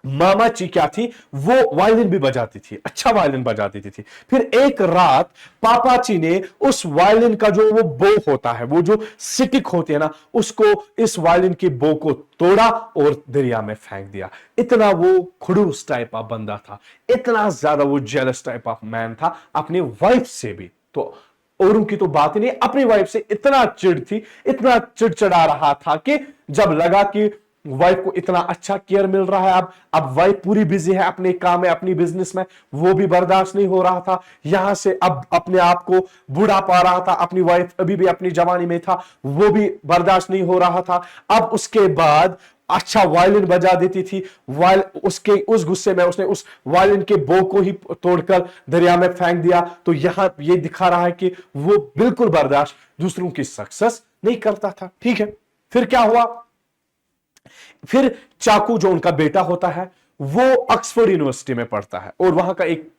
मामाची क्या थी, वो वायलिन भी बजाती थी, अच्छा वायलिन बजा देती थी। फिर एक रात पापाची ने उस वायलिन का जो वो बो होता है, वो जो सिटिक होती है ना, उसको, इस वायलिन की बो को तोड़ा और दरिया में फेंक दिया। इतना वो खड़ूस टाइप का बंदा था, इतना ज्यादा वो जेलस टाइप ऑफ मैन था अपनी वाइफ से भी। तो औरों की तो बात ही नहीं, अपनी वाइफ से इतना चिढ़ थी, इतना चिड़चिड़ा रहा था कि जब लगा कि वाइफ को इतना अच्छा केयर मिल रहा है, अब वाइफ पूरी बिजी है अपने काम में, अपनी बिजनेस में, वो भी बर्दाश्त नहीं हो रहा था। यहां से अब अपने आप को बूढ़ा पा रहा था, अपनी वाइफ अभी भी अपनी जवानी में था, वो भी बर्दाश्त नहीं हो रहा था। अब उसके बाद अच्छा वायलिन बजा देती थी, वायल उसके उस गुस्से में उसने उस वायलिन के बो को ही तोड़कर दरिया में फेंक दिया। तो यहां ये दिखा रहा है कि वो बिल्कुल बर्दाश्त दूसरों की सक्सेस नहीं करता था। ठीक है, फिर क्या हुआ? फिर चाकू जो उनका बेटा होता है वो ऑक्सफोर्ड यूनिवर्सिटी में पढ़ता है, और वहां का एक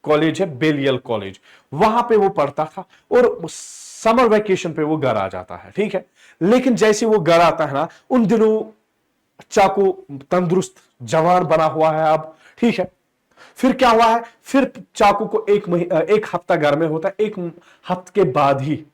कॉलेज है बेलियल कॉलेज, वहां पे वो पढ़ता था, और समर वेकेशन पे वो घर आ जाता है। ठीक है, लेकिन जैसे वो घर आता है ना, उन दिनों चाकू तंदुरुस्त जवान बना हुआ है अब। ठीक है, फिर क्या हुआ है? फिर चाकू को एक हफ्ता घर में होता है, एक हफ्ते के बाद ही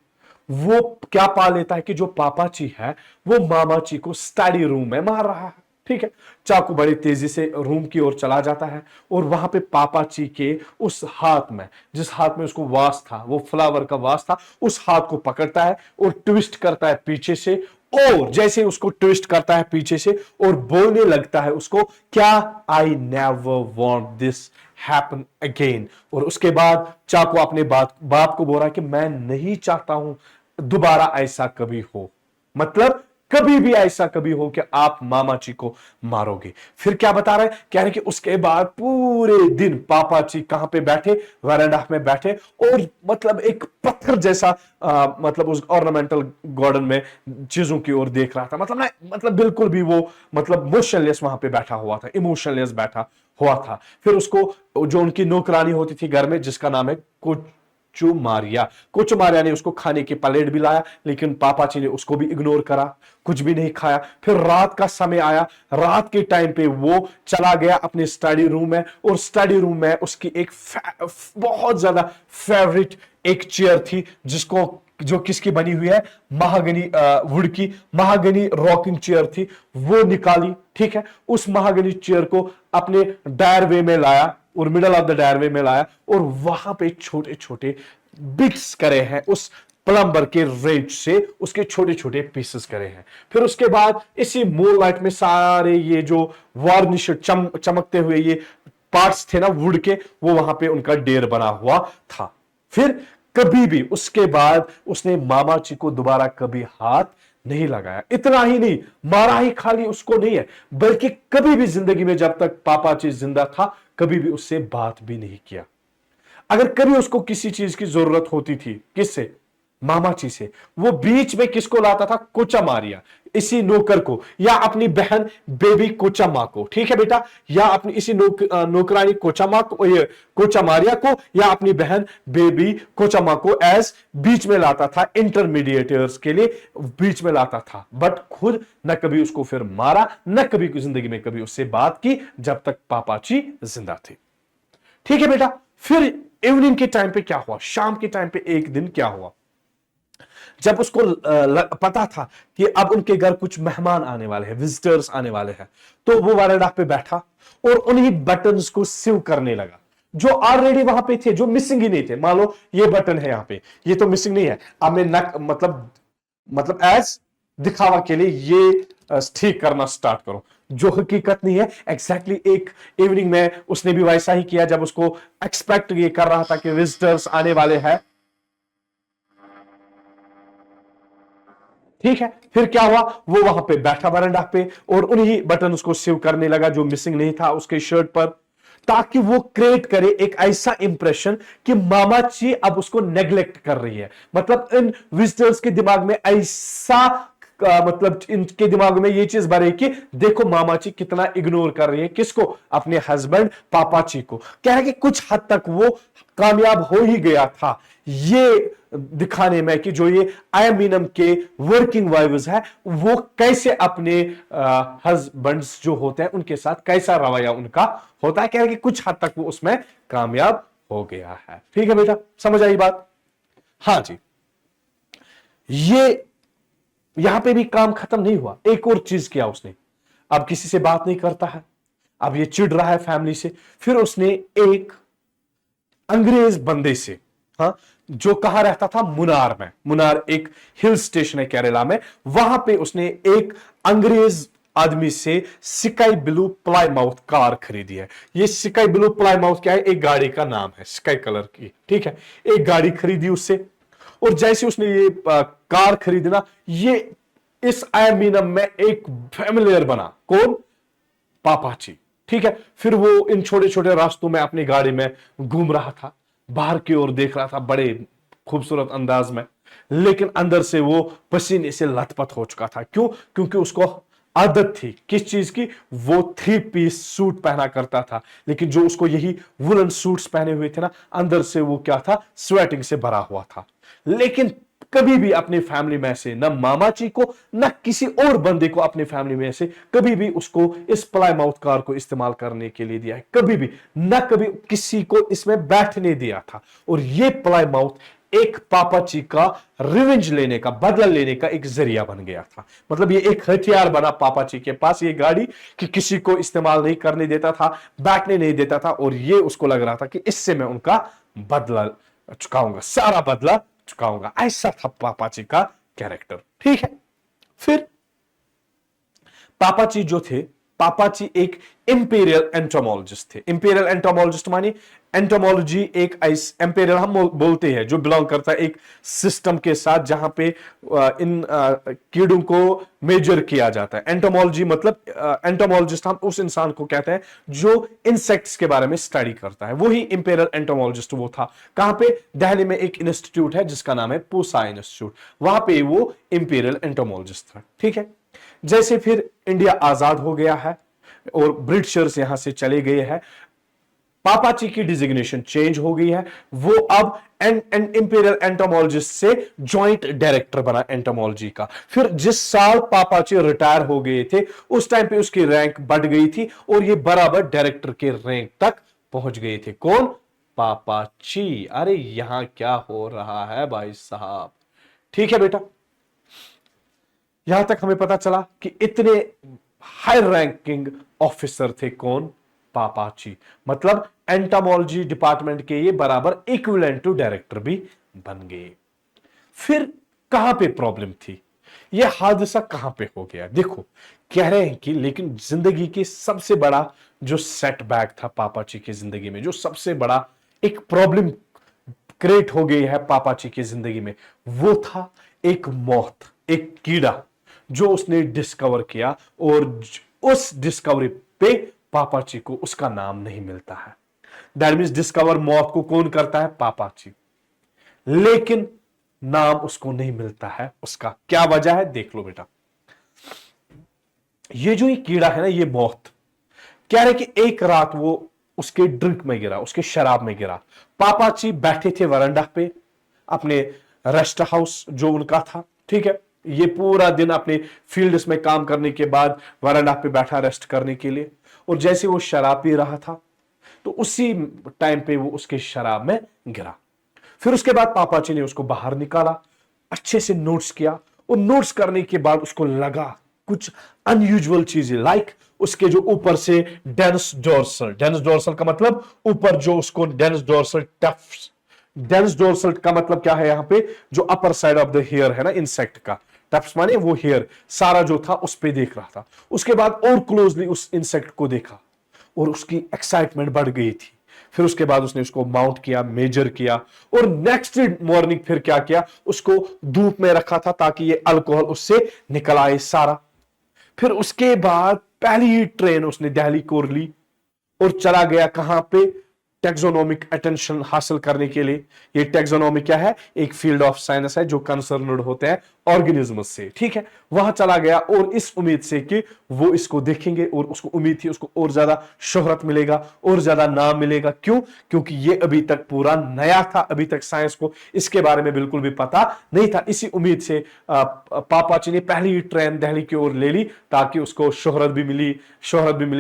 वो क्या पा लेता है कि जो पापाची है वो मामाची को स्टडी रूम में मार रहा है। ठीक है, चाकू बड़ी तेजी से रूम की ओर चला जाता है, और वहां पे पापाची के उस हाथ में, जिस हाथ में उसको वास था, वो फ्लावर का वास था, उस हाथ को पकड़ता है और ट्विस्ट करता है पीछे से, और जैसे उसको ट्विस्ट करता है पीछे से और बोलने लगता है उसको, क्या I never want this happen again. और उसके बाद चाकू अपने बाप को बोल रहा है कि मैं नहीं चाहता हूं दोबारा ऐसा कभी हो, मतलब कभी भी ऐसा कभी हो कि आप मामाची को मारोगे। फिर क्या बता रहे हैं? कह रहे कि उसके बाद पूरे दिन पापाची कहां पे बैठे, वरांडा में बैठे, और मतलब एक पत्थर जैसा मतलब उस ऑर्नामेंटल गार्डन में चीजों की ओर देख रहा था। मतलब ना, मतलब बिल्कुल भी वो मतलब मोशनलेस वहां पे बैठा हुआ था, इमोशनलेस बैठा हुआ था। फिर उसको जो उनकी नौकरानी होती थी घर में, जिसका नाम है कोचुमारिया ने उसको खाने की प्लेट भी लाया, लेकिन पापाची ने उसको भी इग्नोर करा, कुछ भी नहीं खाया। फिर रात का समय आया, रात के टाइम पे वो चला गया अपने स्टडी रूम में, और स्टडी रूम में उसकी एक बहुत ज्यादा फेवरेट एक चेयर थी, जो किसकी बनी हुई है, महागनी वुड की महागनी रॉकिंग चेयर थी, वो निकाली। ठीक है, उस महागनी चेयर को अपने डायरवे में लाया, और मिडल ऑफ द डायरवे में लाया, और वहां पे छोटे छोटे बिट्स करे हैं, उस प्लम्बर के रेंच से उसके छोटे छोटे पीसेस करे हैं। फिर उसके बाद इसी मून लाइट में सारे ये जो वार्निश चमकते हुए ये पार्ट्स थे ना वुड के, वो वहां पे उनका ढेर बना हुआ था। फिर कभी भी उसके बाद उसने मामाची को दोबारा कभी हाथ नहीं लगाया। इतना ही नहीं, मारा ही खाली उसको नहीं है, बल्कि कभी भी जिंदगी में जब तक पापाची जिंदा था कभी भी उससे बात भी नहीं किया। अगर कभी उसको किसी चीज की जरूरत होती थी, किससे? मामाची से, वो बीच में किसको लाता था? कोचामारिया, इसी नौकर को, या अपनी बहन बेबी कोचामा को। ठीक है बेटा, या अपनी इसी नौकरानी कोचामा को, ये कोचामारिया को, या अपनी बहन बेबी कोचामा को एज बीच में लाता था, इंटरमीडिएटर्स के लिए बीच में लाता था। बट खुद न कभी उसको फिर मारा, न कभी जिंदगी में कभी उससे बात की जब तक पापाची जिंदा थे। ठीक है बेटा, फिर इवनिंग के टाइम पे क्या हुआ? शाम के टाइम पे एक दिन क्या हुआ, जब उसको पता था कि अब उनके घर कुछ मेहमान आने वाले हैं, विजिटर्स आने वाले हैं, तो वो वरांडा पे बैठा और उन्हीं बटन्स को सीव करने लगा जो ऑलरेडी वहां पे थे, जो मिसिंग ही नहीं थे। मान लो ये बटन है यहां पे, ये तो मिसिंग नहीं है, अब मैं नक मतलब एज दिखावा के लिए ये ठीक करना स्टार्ट करो, जो हकीकत नहीं है। एग्जैक्टली एक इवनिंग में उसने भी वैसा ही किया, जब उसको एक्सपेक्ट ये कर रहा था कि विजिटर्स आने वाले हैं। ठीक है, फिर क्या हुआ, वो वहां पे बैठा वरांडा पे और उन्हीं बटन उसको सेव करने लगा जो मिसिंग नहीं था उसके शर्ट पर, ताकि वो क्रिएट करे एक ऐसा इंप्रेशन कि मामाची अब उसको नेग्लेक्ट कर रही है। मतलब इन विजिटर्स के दिमाग में ऐसा मतलब इनके दिमाग में ये चीज भरे कि देखो मामाची कितना इग्नोर कर रही है किसको, अपने हस्बैंड पापाची को। क्या है कि कुछ हद तक वो कामयाब हो ही गया था ये दिखाने में कि जो ये आयमीनम के वर्किंग वाइव्स है वो कैसे अपने हस्बैंड्स जो होते हैं उनके साथ कैसा रवैया उनका होता है। क्या है कि कुछ हद तक वो उसमें कामयाब हो गया है। ठीक है बेटा, समझ आई बात? हाँ जी, ये यहां पे भी काम खत्म नहीं हुआ, एक और चीज किया उसने। अब किसी से बात नहीं करता है, अब ये चिढ़ रहा है फैमिली से। फिर उसने एक अंग्रेज बंदे से, हाँ, जो कहा रहता था मुनार में, मुनार एक हिल स्टेशन है केरला में, वहां पे उसने एक अंग्रेज आदमी से स्काई ब्लू प्लाईमाउथ कार खरीदी है। ये स्काई ब्लू प्लाईमाउथ क्या है? एक गाड़ी का नाम है, स्काई कलर की। ठीक है, एक गाड़ी खरीदी उससे, और जैसे उसने ये कार खरीदी ना, ये इस आयमीनम में एक फैमिलियर बना। कौन? पापाची। ठीक है, फिर वो इन छोटे छोटे रास्तों में अपनी गाड़ी में घूम रहा था, बाहर की ओर देख रहा था बड़े खूबसूरत अंदाज में, लेकिन अंदर से वो पसीने से लथपथ हो चुका था। क्यों? क्योंकि उसको आदत थी किस चीज की? वो 3 पीस सूट पहना करता था, लेकिन जो उसको यही वुलन सूट्स पहने हुए थे ना, अंदर से वो क्या था? स्वेटिंग से भरा हुआ था। लेकिन कभी भी अपनी फैमिली में से न मामाची को न किसी और बंदे को अपनी फैमिली में से कभी भी उसको इस प्लाईमाउथ कार को इस्तेमाल करने के लिए दिया है, कभी भी न, कभी किसी को इसमें बैठने दिया था। और ये प्लाईमाउथ एक पापाची का रिवेंज लेने का, बदला लेने का एक जरिया बन गया था। मतलब ये एक हथियार बना पापाची के पास, ये गाड़ी, कि किसी को इस्तेमाल नहीं करने देता था, बैठने नहीं देता था, और ये उसको लग रहा था कि इससे मैं उनका बदला चुकाऊंगा, सारा बदला चुकाऊंगा। ऐसा था पापाची का कैरेक्टर। ठीक है, फिर पापाची जो थे, पापाची एक इंपीरियल एंटोमोलॉजिस्ट थे। इंपीरियल एंटोमोलॉजिस्ट मानी, एंटोमोलॉजी एक इंपीरियल हम बोलते हैं जो बिलोंग करता है एक सिस्टम के साथ जहां पे इन कीड़ों को मेजर किया जाता है। एंटोमोलॉजी मतलब एंटोमोलॉजिस्ट हम उस इंसान को कहते हैं जो इंसेक्ट्स के बारे में स्टडी करता है, वही इंपीरियल एंटोमोलॉजिस्ट वो था। कहां पे? दिल्ली में एक इंस्टीट्यूट है जिसका नाम है पूसा इंस्टीट्यूट, वहां पे वो इंपीरियल एंटोमोलॉजिस्ट था। ठीक है, जैसे फिर इंडिया आजाद हो गया है और ब्रिटिशर्स यहां से चले गए हैं, पापाची की डिजिग्नेशन चेंज हो गई है। वो अब इंपीरियल एंटोमोलॉजिस्ट से जॉइंट डायरेक्टर बना एंटोमोलॉजी का। फिर जिस साल पापाची रिटायर हो गए थे उस टाइम पे उसकी रैंक बढ़ गई थी और ये बराबर डायरेक्टर के रैंक तक पहुंच गए थे। कौन? पापाची। अरे यहां क्या हो रहा है भाई साहब? ठीक है बेटा, यहां तक हमें पता चला कि इतने हाई रैंकिंग ऑफिसर थे। कौन? पापाची। मतलब एंटोमोलॉजी डिपार्टमेंट के ये बराबर इक्विवेलेंट टू डायरेक्टर भी बन गए। फिर कहां पे प्रॉब्लम थी? ये हादसा कहां पे हो गया? देखो, कह रहे हैं कि लेकिन जिंदगी की सबसे बड़ा जो सेटबैक था पापाची की जिंदगी में, जो सबसे बड़ा एक प्रॉब्लम क्रिएट हो गई है पापाची की जिंदगी में, वो था एक मौत, एक कीड़ा जो उसने डिस्कवर किया, और उस डिस्कवरी पे पापाची को उसका नाम नहीं मिलता है। दैट मीन्स डिस्कवर मौत को कौन करता है? पापाची, लेकिन नाम उसको नहीं मिलता है। उसका क्या वजह है? देख लो बेटा, ये जो ये कीड़ा है ना, ये मौत, क्या है कि एक रात वो उसके ड्रिंक में गिरा, उसके शराब में गिरा। पापाची बैठे थे वरांडा पे, अपने रेस्ट हाउस जो उनका था। ठीक है, ये पूरा दिन अपने फील्ड्स में काम करने के बाद वरांडा पे बैठा रेस्ट करने के लिए, और जैसे वो शराब पी रहा था तो उसी टाइम पे वो उसके शराब में गिरा। फिर उसके बाद पापाची ने उसको बाहर निकाला, अच्छे से नोट्स किया, और नोट्स करने के बाद उसको लगा कुछ अनयूजुअल चीजें, लाइक उसके जो ऊपर से डेंस डोर्सल, डेंस डोर्सल का मतलब ऊपर जो उसको dense dorsal tufts, dense dorsal का मतलब क्या है? यहां पे जो upper side of the hair है ना इंसेक्ट का, टफ्स माने वो हेयर सारा जो था उस पे देख रहा था। उसके बाद और क्लोजली उस इंसेक्ट को देखा और उसकी एक्साइटमेंट बढ़ गई थी। फिर उसके बाद उसने उसको माउंट किया, मेजर किया, और नेक्स्ट मॉर्निंग फिर क्या किया? उसको धूप में रखा था ताकि ये अल्कोहल उससे निकल आए सारा। फिर उसके बाद पहली ट्रेन उसने दिल्ली को ली और चला गया कहां पे? टैक्सोनॉमिक अटेंशन हासिल करने के लिए। ये टैक्सोनॉमी क्या है? एक फील्ड ऑफ साइंस है जो कंसर्न्ड होते हैं ऑर्गेनिज्म से, ठीक है। वहां चला गया और इस उम्मीद से कि वो इसको देखेंगे, और उसको उम्मीद थी उसको और ज्यादा शोहरत मिलेगा और ज्यादा नाम मिलेगा। क्यों? क्योंकि ये अभी तक पूरा नया था, अभी तक साइंस को इसके बारे में बिल्कुल भी पता नहीं था। इसी उम्मीद से पापाची ने पहली ही ट्रेन दिल्ली की ओर ले ली ताकि उसको शोहरत भी मिले,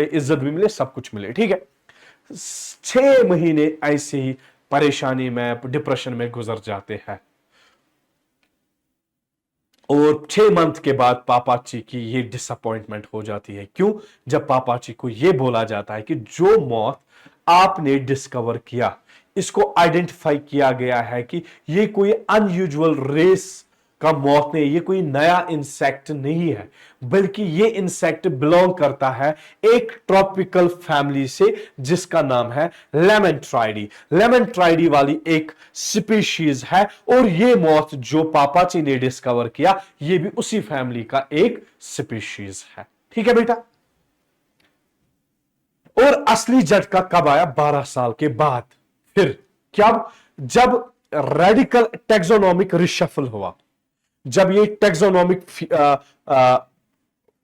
इज्जत भी मिले, सब कुछ मिले, ठीक है। 6 महीने ऐसे ही परेशानी में, डिप्रेशन में गुजर जाते हैं, और 6 मंथ के बाद पापाची की ये डिसअपॉइंटमेंट हो जाती है। क्यों? जब पापाची को ये बोला जाता है कि जो मौत आपने डिस्कवर किया, इसको आइडेंटिफाई किया गया है कि ये कोई अनयूजुअल रेस का मौत नहीं, ये कोई नया इंसेक्ट नहीं है, बल्कि ये इंसेक्ट बिलोंग करता है एक ट्रॉपिकल फैमिली से जिसका नाम है लेमेंट्राइडी। लेमेंट्राइडी वाली एक स्पीशीज है, और ये मौत जो पापाची ने डिस्कवर किया, ये भी उसी फैमिली का एक स्पीशीज है, ठीक है बेटा। और असली झटका कब आया? 12 साल के बाद। फिर क्या? जब रेडिकल टैक्सोनॉमिक रिशफल हुआ, जब ये टैक्सोनॉमिक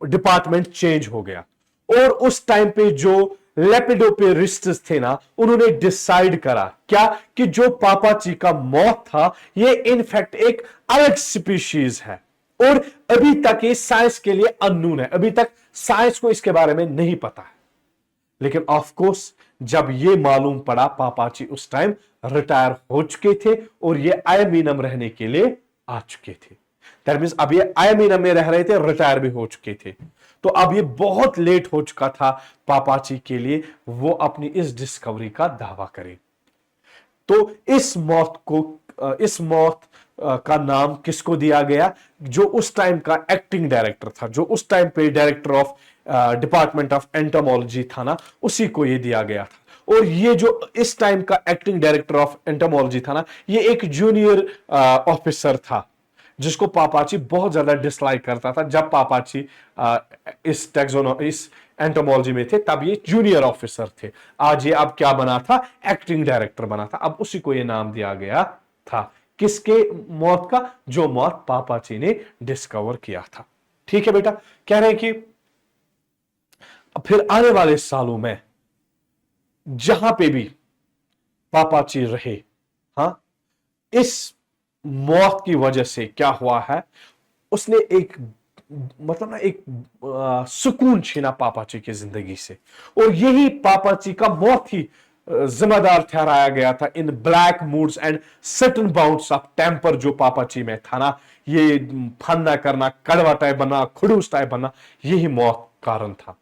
डिपार्टमेंट चेंज हो गया, और उस टाइम पे जो लेपिडोप्टेरिस्ट्स थे ना, उन्होंने डिसाइड करा क्या कि जो पापाची का मौत था ये इनफैक्ट एक अलग स्पीशीज है, और अभी तक ये साइंस के लिए अननोन है, अभी तक साइंस को इसके बारे में नहीं पता है। लेकिन ऑफ कोर्स जब ये मालूम पड़ा, पापाची उस टाइम रिटायर हो चुके थे और ये आयमीनम रहने के लिए आ चुके थे। दैट मींस अब ये आयमीनम में रह रहे थे, रिटायर भी हो चुके थे। तो अब ये बहुत लेट हो चुका था पापाची के लिए वो अपनी इस डिस्कवरी का दावा करे। तो इस मौत का नाम किसको दिया गया? जो उस टाइम का एक्टिंग डायरेक्टर था, जो उस टाइम पे director of department of entomology था ना, उसी को ये दिया गया था। और ये जो इस टाइम का एक्टिंग डायरेक्टर ऑफ एंटोमोलॉजी था ना, ये एक जूनियर ऑफिसर था जिसको पापाची बहुत ज्यादा डिसलाइक करता था। जब पापाची इस एंटोमोलॉजी में थे तब ये जूनियर ऑफिसर थे। आज ये अब क्या बना था? एक्टिंग डायरेक्टर बना था। अब उसी को ये नाम दिया गया था। किसके मौत का? जो मौत पापाची ने डिस्कवर किया था, ठीक है बेटा। कह रहे हैं कि फिर आने वाले सालों में जहां पे भी पापाची रहे, हां, इस मौत की वजह से क्या हुआ है, उसने एक मतलब ना एक सुकून छीना पापाची की जिंदगी से, और यही पापाची का मौत ही जिम्मेदार ठहराया गया था in black moods and sudden bounds of temper जो पापाची में था ना। ये फंदा करना, कड़वा टाइप बनना, खड़ूस टाइप बनना, यही मौत कारण था।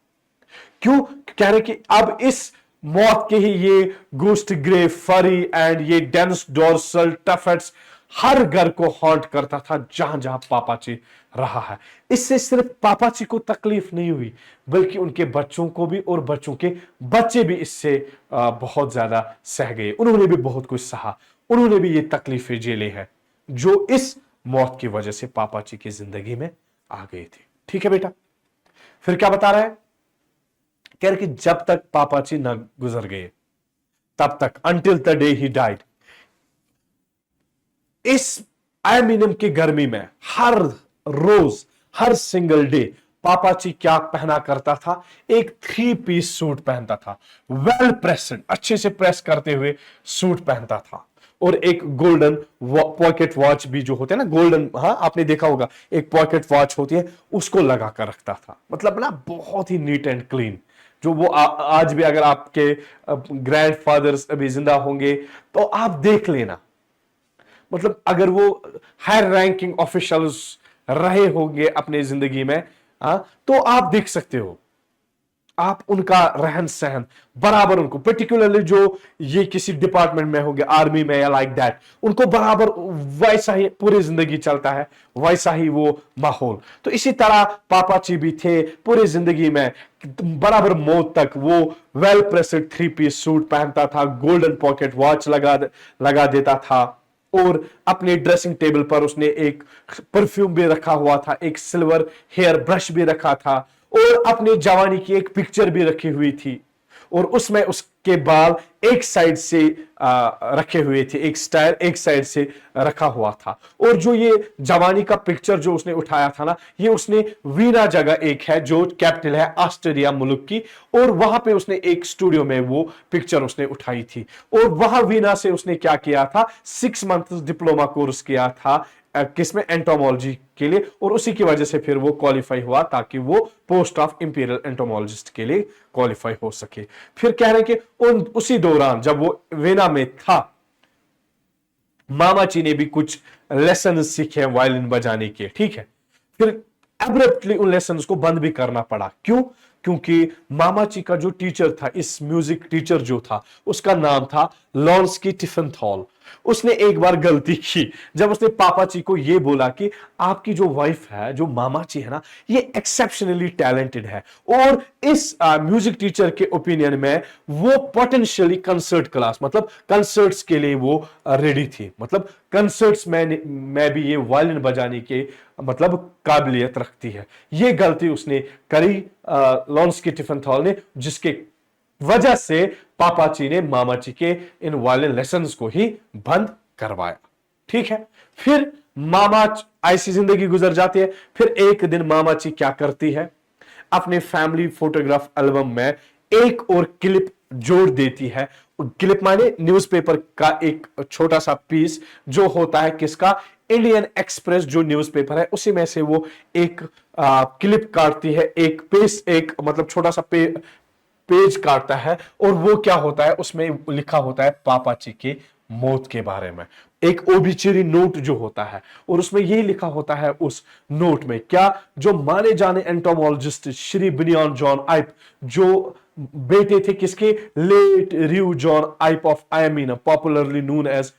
क्यों? कह रहे कि अब इस मौत के ही ये गोस्ट ग्रे फरी एंड ये डेंस डोर्सल टफेट्स हर घर को हॉन्ट करता था जहां जहां पापाची रहा है। इससे सिर्फ पापाची को तकलीफ नहीं हुई, बल्कि उनके बच्चों को भी, और बच्चों के बच्चे भी इससे बहुत ज्यादा सह गए। उन्होंने भी बहुत कुछ सहा, उन्होंने भी ये तकलीफें झेले हैं जो इस मौत की वजह से पापाची की जिंदगी में आ गए थे, ठीक है बेटा। फिर क्या बता रहा है? कह रहे कि जब तक पापाची न गुजर गए तब तक, until the day he died, इस एल्यूमिनियम की गर्मी में हर रोज, हर सिंगल डे पापाची क्या पहना करता था? एक 3 पीस सूट पहनता था, वेल प्रेस्ड, अच्छे से प्रेस करते हुए सूट पहनता था, और एक गोल्डन पॉकेट वॉच भी जो होते हैं ना, गोल्डन, हाँ आपने देखा होगा, एक पॉकेट वॉच होती है, उसको लगा कर रखता था। मतलब ना बहुत ही नीट एंड क्लीन, जो वो आज भी अगर आपके ग्रैंडफादर्स अभी जिंदा होंगे तो आप देख लेना। मतलब अगर वो हायर रैंकिंग ऑफिशियल्स रहे होंगे अपने जिंदगी में, तो आप देख सकते हो, आप उनका रहन सहन बराबर, उनको पर्टिकुलरली जो ये किसी डिपार्टमेंट में होंगे, आर्मी में या लाइक दैट, उनको बराबर वैसा ही पूरी जिंदगी चलता है, वैसा ही वो माहौल। तो इसी तरह पापाची भी थे, पूरी जिंदगी में बराबर मौत तक वो वेल प्रेस्ड 3 पीस सूट पहनता था, गोल्डन पॉकेट वॉच लगा देता था, और अपने ड्रेसिंग टेबल पर उसने एक परफ्यूम भी रखा हुआ था, एक सिल्वर हेयर ब्रश भी रखा था, और अपनी जवानी की एक पिक्चर भी रखी हुई थी, और उसमें के बाल एक साइड से रखे हुए थे, एक स्टाइल एक साइड से रखा हुआ था। और जो ये जवानी का पिक्चर जो उसने उठाया था ना, ये उसने वीना जगह एक है जो कैपिटल है ऑस्ट्रेलिया मुल्क की, और वहां पे उसने एक स्टूडियो में वो पिक्चर उसने उठाई थी। और वहां वीना से उसने क्या किया था, 6 मंथ डिप्लोमा कोर्स किया था किसमें, एंटोमोलॉजी के लिए, और उसी की वजह से फिर वो क्वालिफाई हुआ ताकि वो पोस्ट ऑफ इंपीरियल एंटोमोलॉजिस्ट के लिए क्वालिफाई हो सके। फिर कह रहे कि उसी दौरान जब वो वीना में था, मामाची ने भी कुछ लेसन सीखे वायलिन बजाने के, ठीक है। फिर एब्रप्टली उन लेसन्स को बंद भी करना पड़ा। क्यों? क्योंकि मामाची का जो टीचर था, इस म्यूजिक टीचर जो था, उसका नाम था लॉन्स्की टिफेंथॉल। उसने एक बार गलती की, जब उसने पापाची को यह बोला कि आपकी जो वाइफ है, जो मामाची है ना, ये एक्सेप्शनली टैलेंटेड है, और इस म्यूजिक टीचर के ओपिनियन में वो पोटेंशियली कंसर्ट क्लास, मतलब कंसर्ट्स के लिए वो रेडी थी, मतलब कंसर्ट्स में भी ये वायलिन बजाने के मतलब काबिलियत रखती है। ये गलती उसने करी लॉन्स्की टिफेंथॉल ने, जिसके वजह से पापाची ने मामाची के इन वायलिन लेसन्स को ही बंद करवाया, ठीक है। फिर मामा ऐसी जिंदगी गुजर जाती है। फिर एक दिन मामाची क्या करती है, अपने फैमिली फोटोग्राफ एल्बम में एक और क्लिप जोड़ देती है। क्लिप माने न्यूज़पेपर का एक छोटा सा पीस जो होता है किसका, इंडियन एक्सप्रेस जो न्यूज़पेपर है, उसी में से वो एक क्लिप काटती है, एक पेज, एक मतलब छोटा सा पेज काटता है, और वो क्या होता है, उसमें लिखा होता है पापाची की मौत के बारे में, एक ओबिचुरी नोट जो होता है, और उसमें यही लिखा होता है उस नोट में क्या, जो माने जाने एंटोमोलॉजिस्ट श्री बिनियन जॉन आइप, जो बेटे थे किसके, late Rev John Ipe of Ayemenem, popularly known as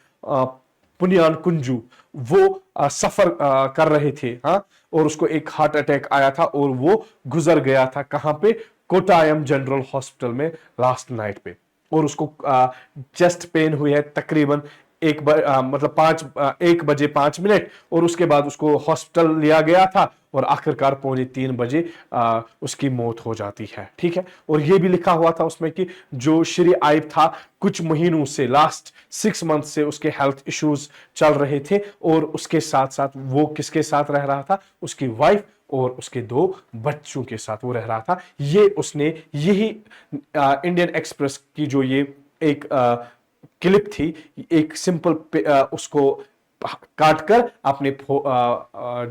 Punnyan Kunju, वो सफर कर रहे थे, हाँ, और उसको एक हार्ट अटैक आया था, और वो गुजर गया था कहां पे, कोटायम जनरल हॉस्पिटल में लास्ट नाइट पे, और उसको चेस्ट पेन हुई है तकरीबन मतलब 1:05, और उसके बाद उसको हॉस्पिटल लिया गया था, और आखिरकार 2:45 उसकी मौत हो जाती है, ठीक है। और यह भी लिखा हुआ था उसमें कि जो श्री आइब था, कुछ महीनों से, लास्ट 6 मंथ से उसके हेल्थ इश्यूज चल रहे थे, और उसके साथ साथ वो किसके साथ रह रहा था, उसकी वाइफ और उसके 2 बच्चों के साथ वो रह रहा था। ये उसने यही इंडियन एक्सप्रेस की जो ये एक क्लिप थी, एक सिंपल उसको काटकर अपने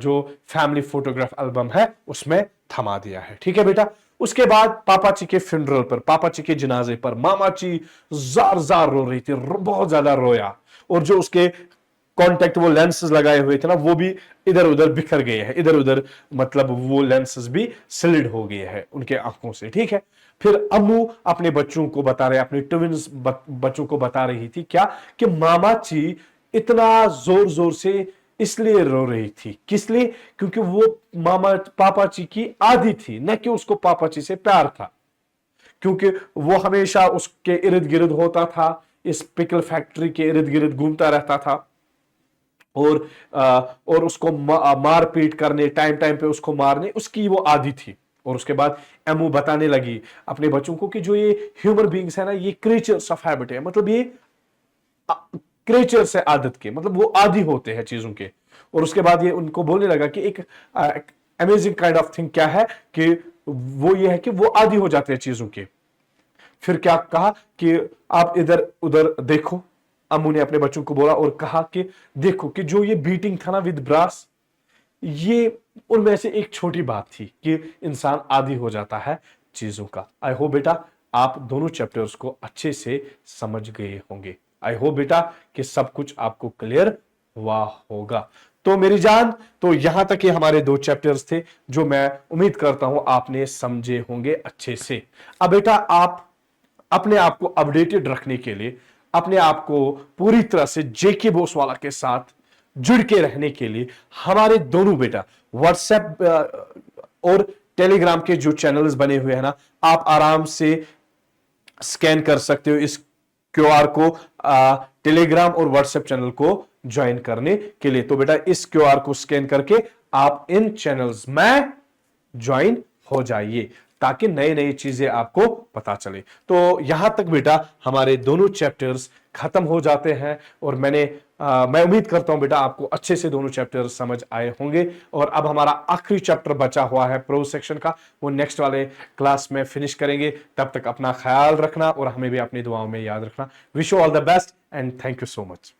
जो फैमिली फोटोग्राफ एल्बम है उसमें थमा दिया है, ठीक है बेटा। उसके बाद पापाची के फ्यूनरल पर, पापाची के जनाजे पर मामाची जार जार रो रही थी, बहुत ज्यादा रोया, और जो उसके कॉन्टेक्ट वो लेंसेज लगाए हुए थे ना, वो भी इधर उधर बिखर गए हैं, इधर उधर मतलब वो लेंसेज भी स्लिड हो गए हैं उनके आंखों से, ठीक है। फिर अम्मू अपने बच्चों को बता रहे, अपने ट्विंस बच्चों को बता रही थी क्या, कि मामाची इतना जोर जोर से इसलिए रो रही थी, किस लिए, क्योंकि वो पापाची की आदी थी, न कि उसको पापाची से प्यार था, क्योंकि वो हमेशा उसके इर्द गिर्द होता था, इस पिकल फैक्ट्री के इर्द गिर्द घूमता रहता था, और उसको मार पीट करने, टाइम टाइम पे उसको मारने, उसकी वो आदी थी। और उसके बाद एमू बताने लगी अपने बच्चों को कि जो ये ह्यूमन बीइंग्स है ना, ये क्रिएचर्स ऑफ हैबिट है, मतलब ये क्रिएचर्स है आदत के, मतलब वो आदी होते हैं चीजों के। और उसके बाद ये उनको बोलने लगा कि एक अमेजिंग काइंड ऑफ थिंग क्या है, कि वो ये है कि वो आदी हो जाते हैं चीजों के। फिर क्या कहा कि आप इधर उधर देखो, अम्मू ने अपने बच्चों को बोला, और कहा कि देखो कि जो ये बीटिंग था ना विद ब्रास, ये उनमें से एक छोटी बात थी कि इंसान आदी हो जाता है चीजों का। आई होप बेटा आप दोनों चैप्टर्स को अच्छे से समझ गए होंगे। आई होप बेटा कि सब कुछ आपको क्लियर हुआ होगा। तो मेरी जान, तो यहां तक ही हमारे 2 चैप्टर्स थे जो मैं उम्मीद करता हूं आपने समझे होंगे अच्छे से। अब बेटा आप अपने आप को अपडेटेड रखने के लिए, अपने आप को पूरी तरह से जेके बोसवाला के साथ जुड़ के रहने के लिए हमारे दोनों बेटा व्हाट्सएप और टेलीग्राम के जो चैनल्स बने हुए हैं ना, आप आराम से स्कैन कर सकते हो इस क्यूआर को, टेलीग्राम और व्हाट्सएप चैनल को ज्वाइन करने के लिए। तो बेटा इस क्यूआर को स्कैन करके आप इन चैनल्स में ज्वाइन हो जाइए, ताकि नई नई चीजें आपको पता चले। तो यहां तक बेटा हमारे दोनों चैप्टर्स खत्म हो जाते हैं और मैं उम्मीद करता हूं बेटा आपको अच्छे से दोनों चैप्टर समझ आए होंगे। और अब हमारा आखिरी चैप्टर बचा हुआ है प्रोज सेक्शन का, वो नेक्स्ट वाले क्लास में फिनिश करेंगे। तब तक अपना ख्याल रखना और हमें भी अपनी दुआओं में याद रखना। Wish you all the best and thank you so much.